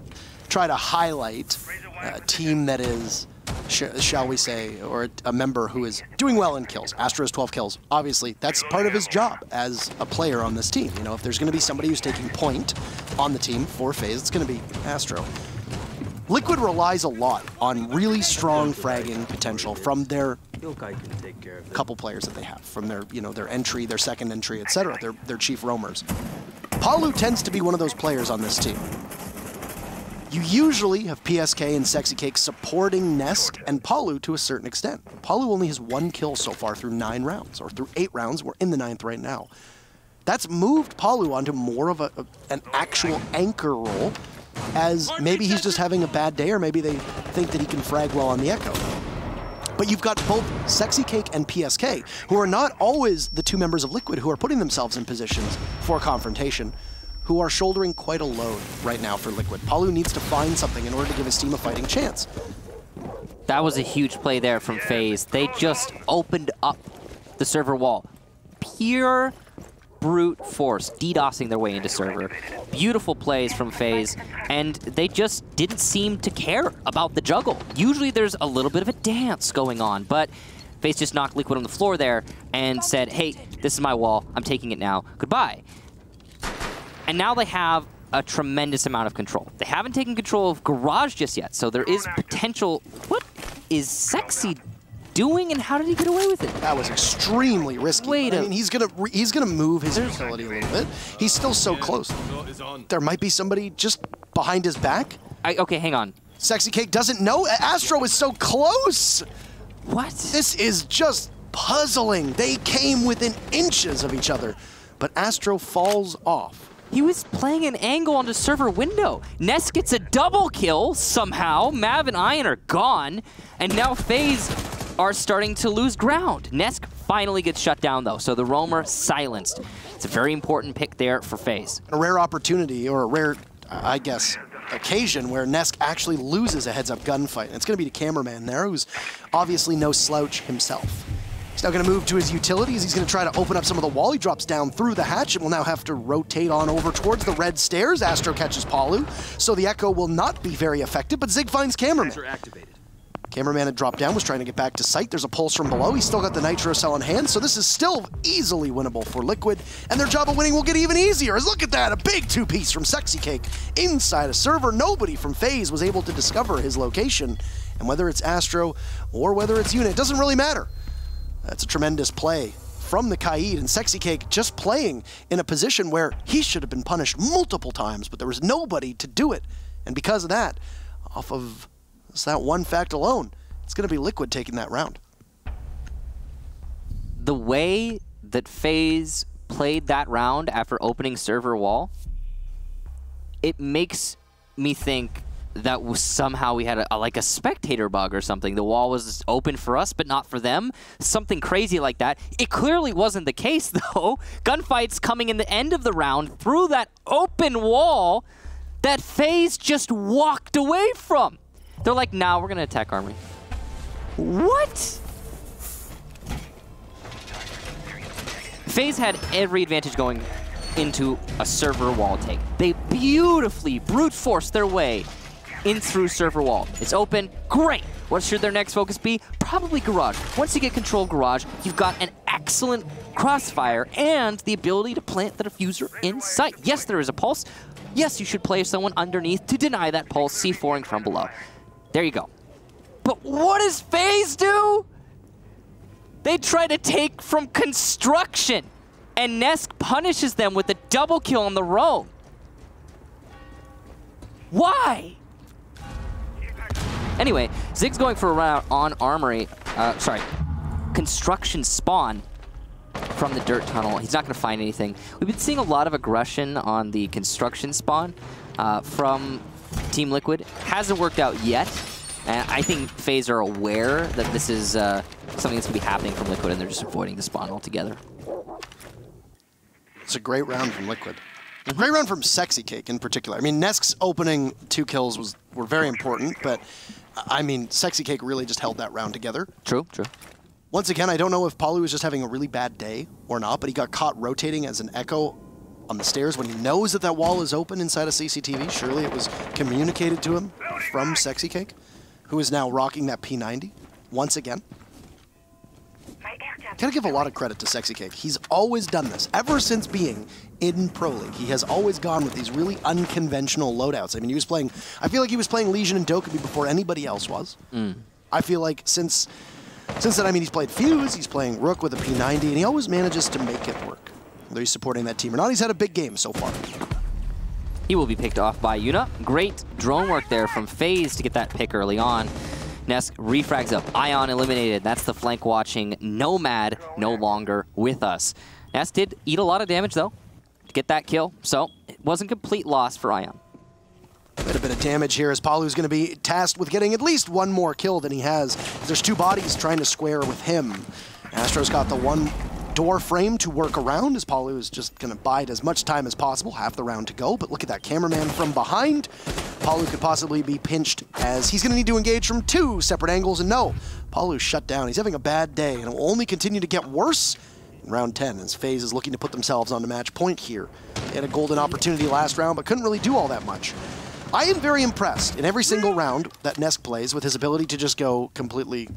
try to highlight a team that is, shall we say, or a member who is doing well in kills. Astro has 12 kills. Obviously, that's part of his job as a player on this team. You know, if there's going to be somebody who's taking point on the team for FaZe, it's going to be Astro. Liquid relies a lot on really strong fragging potential from their couple players that they have, from their, you know, their entry, their second entry, etc., their chief roamers. Palu tends to be one of those players on this team. You usually have PSK and Sexy Cake supporting Nesk and Palu to a certain extent. Palu only has 1 kill so far through 9 rounds, or through 8 rounds. We're in the 9th right now. That's moved Palu onto more of an actual anchor role as maybe he's just having a bad day, or maybe they think that he can frag well on the Echo. But you've got both Sexy Cake and PSK, who are not always the two members of Liquid who are putting themselves in positions for confrontation, who are shouldering quite a load right now for Liquid. Palu needs to find something in order to give his team a fighting chance. That was a huge play there from FaZe. They just opened up the server wall. Pure brute force, DDoSing their way into server. Beautiful plays from FaZe, and they just didn't seem to care about the juggle. Usually there's a little bit of a dance going on, but FaZe just knocked Liquid on the floor there and said, hey, this is my wall, I'm taking it now, goodbye. And now they have a tremendous amount of control. They haven't taken control of Garage just yet, so there is potential. What is Sexy doing, and how did he get away with it? That was extremely risky. I mean, he's gonna move his utility a little bit. He's still so close. There might be somebody just behind his back. Okay, hang on. Sexy Cake doesn't know. Astro is so close. What? This is just puzzling. They came within inches of each other, but Astro falls off. He was playing an angle on the server window. Ness gets a double kill somehow. Mav and Ian are gone, and now FaZe are starting to lose ground. Nesk finally gets shut down though, so the roamer silenced. It's a very important pick there for FaZe. A rare opportunity, or a rare, I guess, occasion where Nesk actually loses a heads-up gunfight. And it's going to be the cameraman there, who's obviously no slouch himself. He's now going to move to his utilities. He's going to try to open up some of the wall. He drops down through the hatch and will now have to rotate on over towards the red stairs. Astro catches Palu, so the Echo will not be very effective, but Zig finds cameraman. Cameraman had dropped down, was trying to get back to site. There's a pulse from below. He's still got the Nitro Cell in hand, so this is still easily winnable for Liquid, and their job of winning will get even easier. As look at that, a big two-piece from Sexy Cake inside a server. Nobody from FaZe was able to discover his location, and whether it's Astro or whether it's Unit, it doesn't really matter. That's a tremendous play from the Kaid, and Sexy Cake just playing in a position where he should have been punished multiple times, but there was nobody to do it. And because of that, off of that one fact alone, it's going to be Liquid taking that round. The way that FaZe played that round after opening server wall, it makes me think that somehow we had like a spectator bug or something. The wall was open for us, but not for them. Something crazy like that. It clearly wasn't the case, though. Gunfights coming in the end of the round through that open wall that FaZe just walked away from. They're like, nah, we're going to attack Armory. What? FaZe had every advantage going into a server wall take. They beautifully brute forced their way in through server wall. It's open, great. What should their next focus be? Probably Garage. Once you get control of Garage, you've got an excellent crossfire and the ability to plant the diffuser in sight. Yes, there is a pulse. Yes, you should play someone underneath to deny that pulse, C4ing from below. There you go. But what does FaZe do? They try to take from construction, and Nesk punishes them with a double kill on the roam. Why? Anyway, Zig's going for a round on Armory, construction spawn from the dirt tunnel. He's not going to find anything. We've been seeing a lot of aggression on the construction spawn from Team Liquid. Hasn't worked out yet, and I think FaZe are aware that this is something that's going to be happening from Liquid, and they're just avoiding the spawn altogether. It's a great round from Liquid. A great round from Sexy Cake in particular. I mean, Nesk's opening 2 kills were very important, but I mean, Sexy Cake really just held that round together. True, true. Once again, I don't know if Palu was just having a really bad day or not, but he got caught rotating as an Echo on the stairs when he knows that that wall is open inside a CCTV. Surely it was communicated to him from Sexy Cake, who is now rocking that P90 once again. Gotta give a lot of credit to Sexy Cake. He's always done this. Ever since being in Pro League, he has always gone with these really unconventional loadouts. I mean, I feel like he was playing Legion and Dokkaebi before anybody else was. I feel like since then, I mean, he's played Fuse, he's playing Rook with a P90, and he always manages to make it work. Whether he's supporting that team or not, he's had a big game so far. He will be picked off by Yuna. Great drone work there from FaZe to get that pick early on. Nesk refrags up. Ion eliminated. That's the flank watching Nomad no longer with us. Nesk did eat a lot of damage, though, to get that kill, so it wasn't complete loss for Ion. Quite a bit of damage here as Palu's going to be tasked with getting at least one more kill than he has. There's two bodies trying to square with him. Astro's got the one door frame to work around as Palu is just going to bide as much time as possible, half the round to go. But look at that cameraman from behind. Palu could possibly be pinched as he's going to need to engage from two separate angles. And no, Palu's shut down. He's having a bad day and it will only continue to get worse in round 10 as FaZe is looking to put themselves on the match point here. They had a golden opportunity last round but couldn't really do all that much. I am very impressed in every single round that Nesk plays with his ability to just go completely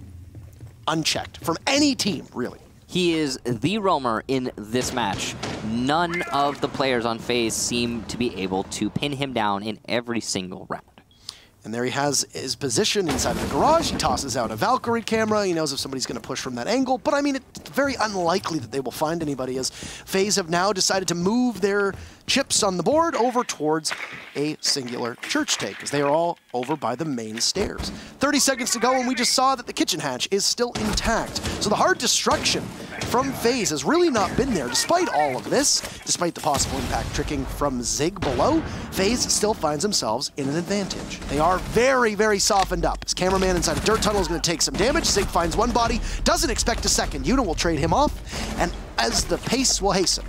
unchecked from any team, really. He is the roamer in this match. None of the players on FaZe seem to be able to pin him down in every single round. And there he has his position inside of the garage. He tosses out a Valkyrie camera. He knows if somebody's going to push from that angle. But I mean, it's very unlikely that they will find anybody as FaZe have now decided to move their chips on the board over towards a singular church take, as they are all over by the main stairs. 30 seconds to go, and we just saw that the kitchen hatch is still intact. So the hard destruction from FaZe has really not been there. Despite all of this, despite the possible impact tricking from Zig below, FaZe still finds themselves in an advantage. They are very, very softened up. His cameraman inside a dirt tunnel is going to take some damage. Zig finds one body, doesn't expect a second. Yuna will trade him off, and as the pace will hasten,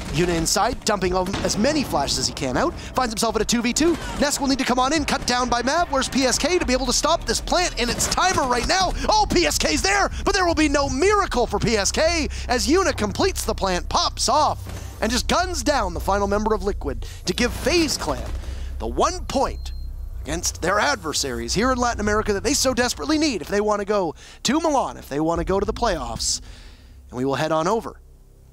Yuna inside, dumping as many flashes as he can out, finds himself at a 2v2. Nesk will need to come on in, cut down by Mav. Where's PSK to be able to stop this plant in its timer right now? Oh, PSK's there, but there will be no miracle for PSK as Yuna completes the plant, pops off, and just guns down the final member of Liquid to give FaZe Clan the 1 point against their adversaries here in Latin America that they so desperately need if they want to go to Milan, if they want to go to the playoffs. And we will head on over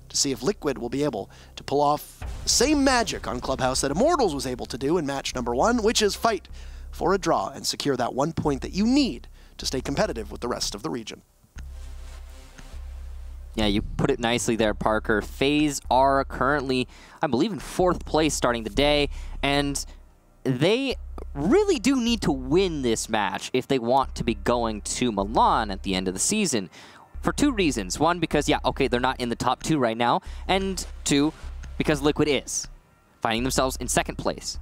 to see if Liquid will be able to pull off the same magic on Clubhouse that Immortals was able to do in match number 1, which is fight for a draw and secure that 1 point that you need to stay competitive with the rest of the region. Yeah, you put it nicely there, Parker. FaZe are currently, I believe, in 4th place starting the day, and they really do need to win this match if they want to be going to Milan at the end of the season. For 2 reasons. 1, because, yeah, okay, they're not in the top 2 right now. And 2, because Liquid is, finding themselves in 2nd place.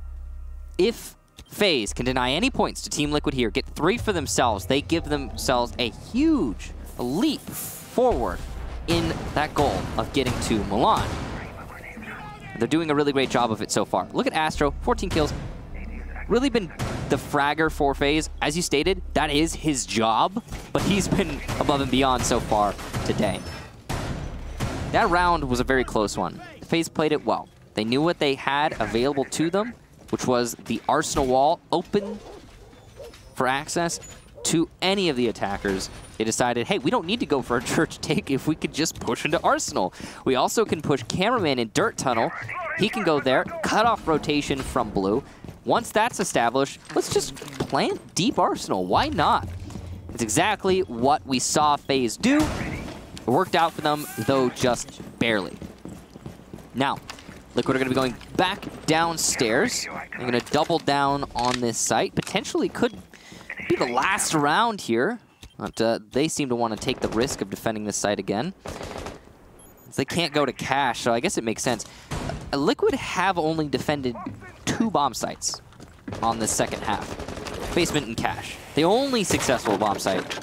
If FaZe can deny any points to Team Liquid here, get 3 for themselves, they give themselves a huge leap forward in that goal of getting to Milan. They're doing a really great job of it so far. Look at Astro, 14 kills. Really been the fragger for FaZe. As you stated, that is his job, but he's been above and beyond so far today. That round was a very close one. FaZe played it well. They knew what they had available to them, which was the Arsenal wall open for access to any of the attackers. They decided, hey, we don't need to go for a church take if we could just push into Arsenal. We also can push Cameraman in Dirt Tunnel. He can go there, cut off rotation from Blue. Once that's established, let's just plant deep Arsenal. Why not? It's exactly what we saw FaZe do. It worked out for them, though just barely. Now, Liquid are going to be going back downstairs. They're going to double down on this site. Potentially could be the last round here. But they seem to want to take the risk of defending this site again. They can't go to Cache, so I guess it makes sense. Liquid have only defended 2 bomb sites on the second half. Basement and Cache. The only successful bomb site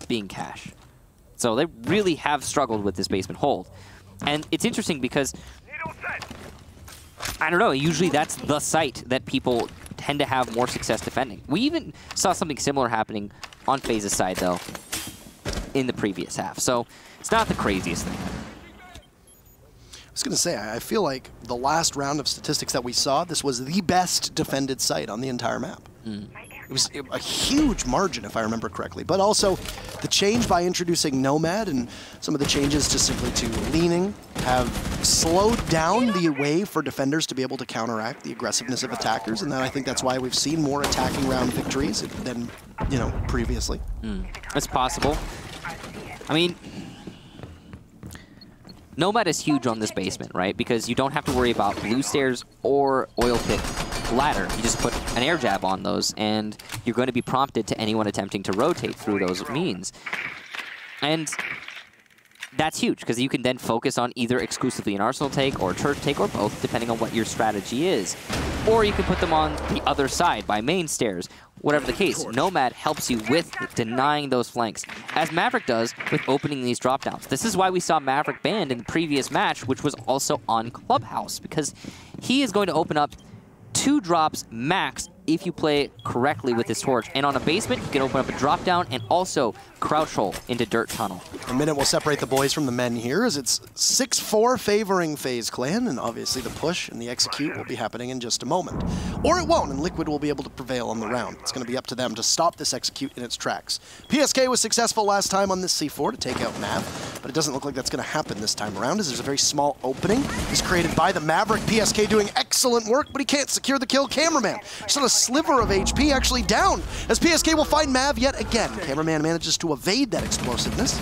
being Cache. So they really have struggled with this basement hold. And it's interesting because, I don't know, usually that's the site that people tend to have more success defending. We even saw something similar happening on FaZe's side, though, in the previous half. So it's not the craziest thing. I was going to say, I feel like the last round of statistics that we saw, this was the best defended site on the entire map. It was a huge margin, if I remember correctly. But also, the change by introducing Nomad and some of the changes just simply to leaning have slowed down the way for defenders to be able to counteract the aggressiveness of attackers. And then I think that's why we've seen more attacking round victories than, you know, previously. It's possible. I mean, Nomad is huge on this basement, right? Because you don't have to worry about blue stairs or oil pit ladder. You just put an air jab on those, and you're going to be prompted to anyone attempting to rotate through those means. And that's huge, because you can then focus on either exclusively an Arsenal take or a church take or both, depending on what your strategy is. or you can put them on the other side by main stairs. Whatever the case, Nomad helps you with denying those flanks, as Maverick does with opening these drop-downs. This is why we saw Maverick banned in the previous match, which was also on Clubhouse, because he is going to open up 2 drops max if you play correctly with this torch. And on a basement, you can open up a drop down and also crouch hole into dirt tunnel. A minute will separate the boys from the men here, as it's 6-4 favoring FaZe Clan, and obviously the push and the execute will be happening in just a moment. Or it won't, and Liquid will be able to prevail on the round. It's going to be up to them to stop this execute in its tracks. PSK was successful last time on this C4 to take out Mav, but it doesn't look like that's going to happen this time around, as there's a very small opening. It's created by the Maverick. PSK doing excellent work, but he can't secure the kill. Cameraman, just on a sliver of HP, actually down, as PSK will find Mav yet again. Cameraman manages to evade that explosiveness,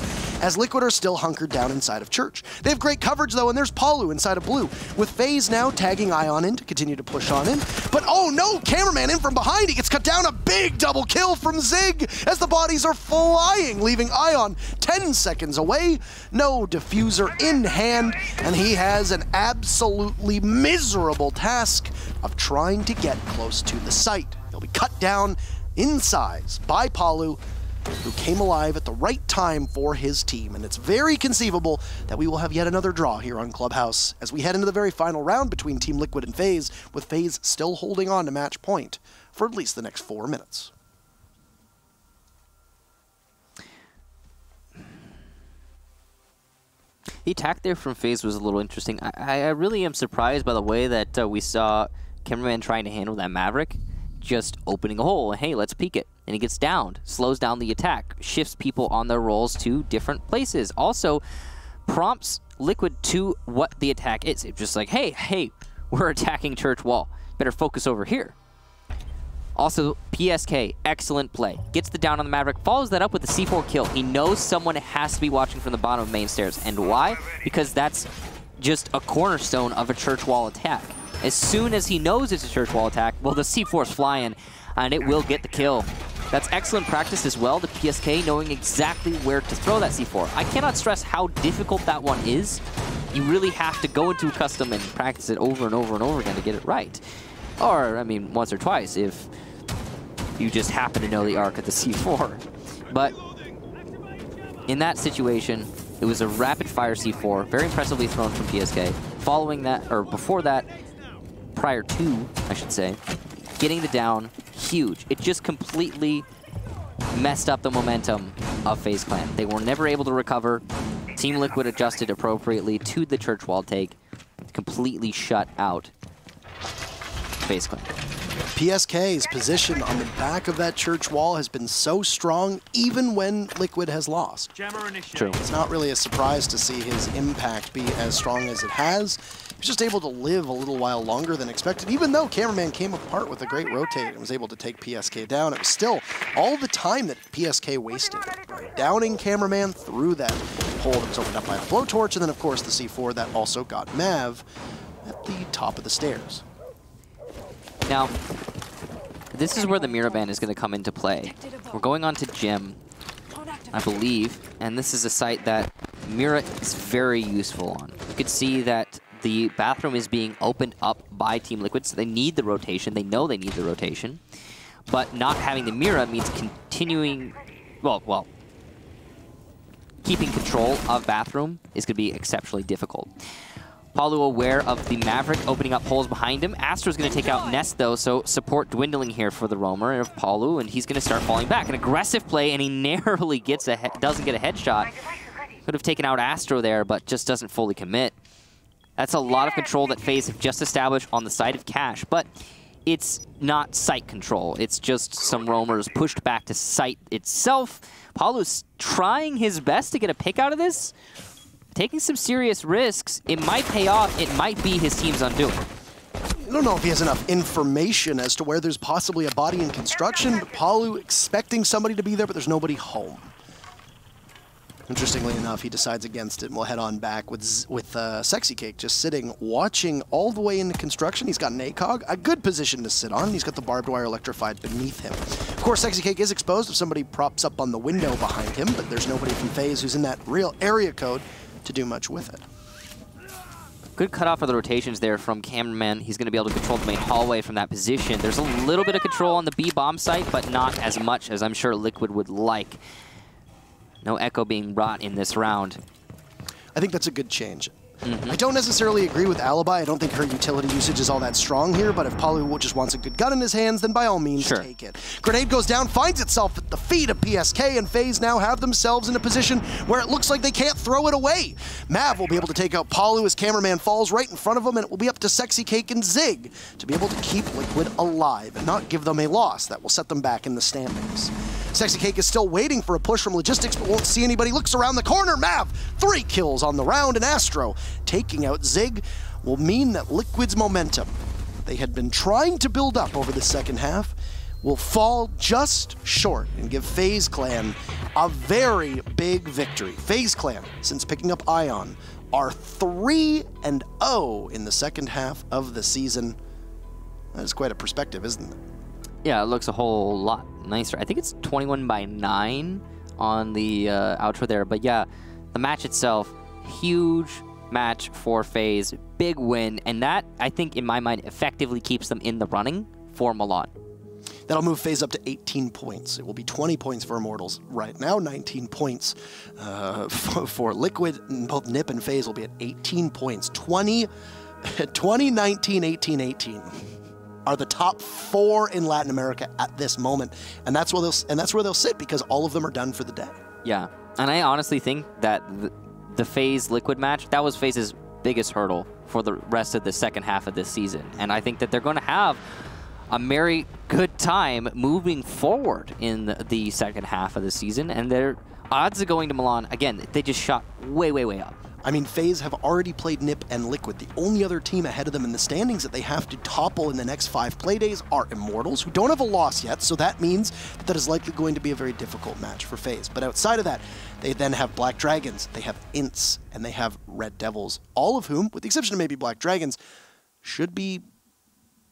as Liquid are still hunkered down inside of Church. They have great coverage though, and there's Palu inside of Blue, with FaZe now tagging Ion in to continue to push on in. But oh no, Cameraman in from behind, he gets cut down. A big double kill from Zig, as the bodies are flying, leaving Ion 10 seconds away. No diffuser in hand, and he has an absolutely miserable task of trying to get close to the site. He'll be cut down in size by Palu, who came alive at the right time for his team. And it's very conceivable that we will have yet another draw here on Clubhouse as we head into the very final round between Team Liquid and FaZe, with FaZe still holding on to match point for at least the next 4 minutes. The attack there from FaZe was a little interesting. I really am surprised by the way that we saw Cameraman trying to handle that Maverick, just opening a hole, and hey, let's peek it. And he gets downed, slows down the attack, shifts people on their rolls to different places. Also, prompts Liquid to what the attack is. It's just like, hey, we're attacking Church Wall. Better focus over here. Also, PSK, excellent play. Gets the down on the Maverick, follows that up with a C4 kill. He knows someone has to be watching from the bottom of main stairs. And why? Because that's just a cornerstone of a Church Wall attack. As soon as he knows it's a Church Wall attack, well, the C4's flying, and it will get the kill. That's excellent practice as well, the PSK knowing exactly where to throw that C4. I cannot stress how difficult that one is. You really have to go into a custom and practice it over and over and over again to get it right. Or, I mean, once or twice if you just happen to know the arc of the C4. But in that situation, it was a rapid-fire C4, very impressively thrown from PSK. Following that, or before that, prior to, I should say, getting the down, huge. It just completely messed up the momentum of FaZe Clan. They were never able to recover. Team Liquid adjusted appropriately to the Church Wall take, completely shut out FaZe Clan. PSK's position on the back of that Church Wall has been so strong even when Liquid has lost. True. It's not really a surprise to see his impact be as strong as it has. He's just able to live a little while longer than expected, even though Cameraman came apart with a great rotate and was able to take PSK down. It was still all the time that PSK wasted, right? Downing Cameraman through that hole that was opened up by a blowtorch, and then of course the C4 that also got Mav at the top of the stairs. Now, this is where the Mira ban is going to come into play. We're going on to Gym, I believe, and this is a site that Mira is very useful on. You can see that the bathroom is being opened up by Team Liquid, so they need the rotation. They know they need the rotation. But not having the Mira means continuing, well, keeping control of bathroom is going to be exceptionally difficult. Palu aware of the Maverick opening up holes behind him. Astro's going to take out Nest, though, so support dwindling here for the Roamer of Palu, and he's going to start falling back. An aggressive play, and he narrowly gets doesn't get a headshot. Could have taken out Astro there, but just doesn't fully commit. That's a lot of control that FaZe have just established on the side of Cash, but it's not site control. It's just some Roamers pushed back to site itself. Palu's trying his best to get a pick out of this. Taking some serious risks. It might pay off. It might be his team's undoing. I don't know if he has enough information as to where there's possibly a body in construction, but Palu expecting somebody to be there, but there's nobody home. Interestingly enough, he decides against it and will head on back with Sexy Cake just sitting, watching all the way into construction. He's got an ACOG, a good position to sit on. He's got the barbed wire electrified beneath him. Of course, Sexy Cake is exposed if somebody props up on the window behind him, but there's nobody from FaZe who's in that real area code to do much with it. Good cutoff of the rotations there from Cameraman. He's going to be able to control the main hallway from that position. There's a little bit of control on the B bomb site, but not as much as I'm sure Liquid would like. No Echo being brought in this round. I think that's a good change. I don't necessarily agree with Alibi. I don't think her utility usage is all that strong here, but if Palu just wants a good gun in his hands, then by all means take it. Grenade goes down, finds itself at the feet of PSK, and FaZe now have themselves in a position where it looks like they can't throw it away. Mav will be able to take out Palu as Cameraman falls right in front of him, and it will be up to Sexy Cake and Zig to be able to keep Liquid alive and not give them a loss that will set them back in the standings. Sexy Cake is still waiting for a push from Logistics, but won't see anybody. Looks around the corner. Mav, 3 kills on the round, and Astro taking out Zig will mean that Liquid's momentum they had been trying to build up over the second half will fall just short and give FaZe Clan a very big victory. FaZe Clan, since picking up Ion, are 3-0 in the second half of the season. That is quite a perspective, isn't it? Yeah, it looks a whole lot nicer. I think it's 21-9 on the outro there. But yeah, the match itself, huge match for FaZe, big win. And that, I think, in my mind, effectively keeps them in the running for Milan. That'll move FaZe up to 18 points. It will be 20 points for Immortals right now, 19 points for Liquid. And both Nip and FaZe will be at 18 points. 20-19, 18-18. Are the top 4 in Latin America at this moment, and that's where they'll sit because all of them are done for the day. Yeah, and I honestly think that the FaZe Liquid match, that was FaZe's biggest hurdle for the rest of the second half of this season, and I think that they're going to have a very good time moving forward in the second half of the season, and their odds of going to Milan, again, they just shot way, way, way up. I mean, FaZe have already played Nip and Liquid. The only other team ahead of them in the standings that they have to topple in the next 5 play days are Immortals, who don't have a loss yet, so that means that is likely going to be a very difficult match for FaZe. But outside of that, they then have Black Dragons, they have Ints, and they have Red Devils, all of whom, with the exception of maybe Black Dragons, should be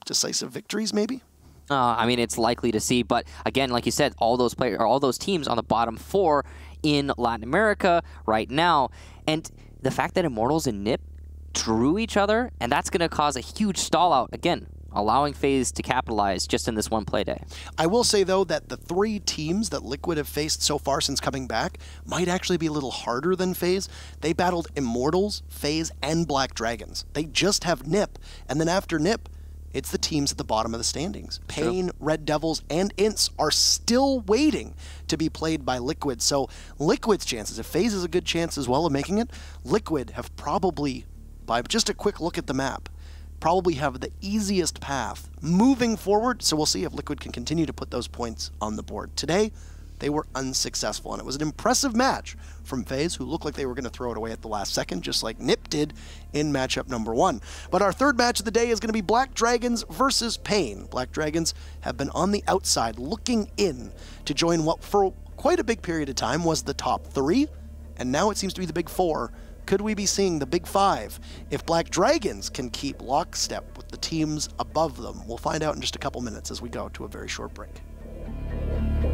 decisive victories, maybe? I mean, it's likely to see, but again, like you said, all those players, or all those teams on the bottom 4 in Latin America right now, and the fact that Immortals and Nip drew each other, and that's going to cause a huge stall out, again, allowing FaZe to capitalize just in this one play day. I will say, though, that the 3 teams that Liquid have faced so far since coming back might actually be a little harder than FaZe. They battled Immortals, FaZe, and Black Dragons. They just have Nip, and then after Nip, it's the teams at the bottom of the standings. Pain, Red Devils, and Ints are still waiting to be played by Liquid. So Liquid's chances, if FaZe has a good chance as well of making it, Liquid have probably, by just a quick look at the map, probably have the easiest path moving forward. So we'll see if Liquid can continue to put those points on the board. Today, they were unsuccessful, and it was an impressive match from FaZe, who looked like they were going to throw it away at the last second, just like Nip did in matchup number 1. But our third match of the day is going to be Black Dragons versus Pain. Black Dragons have been on the outside, looking in to join what for quite a big period of time was the top 3, and now it seems to be the big 4. Could we be seeing the big 5 if Black Dragons can keep lockstep with the teams above them? We'll find out in just a couple minutes as we go to a very short break.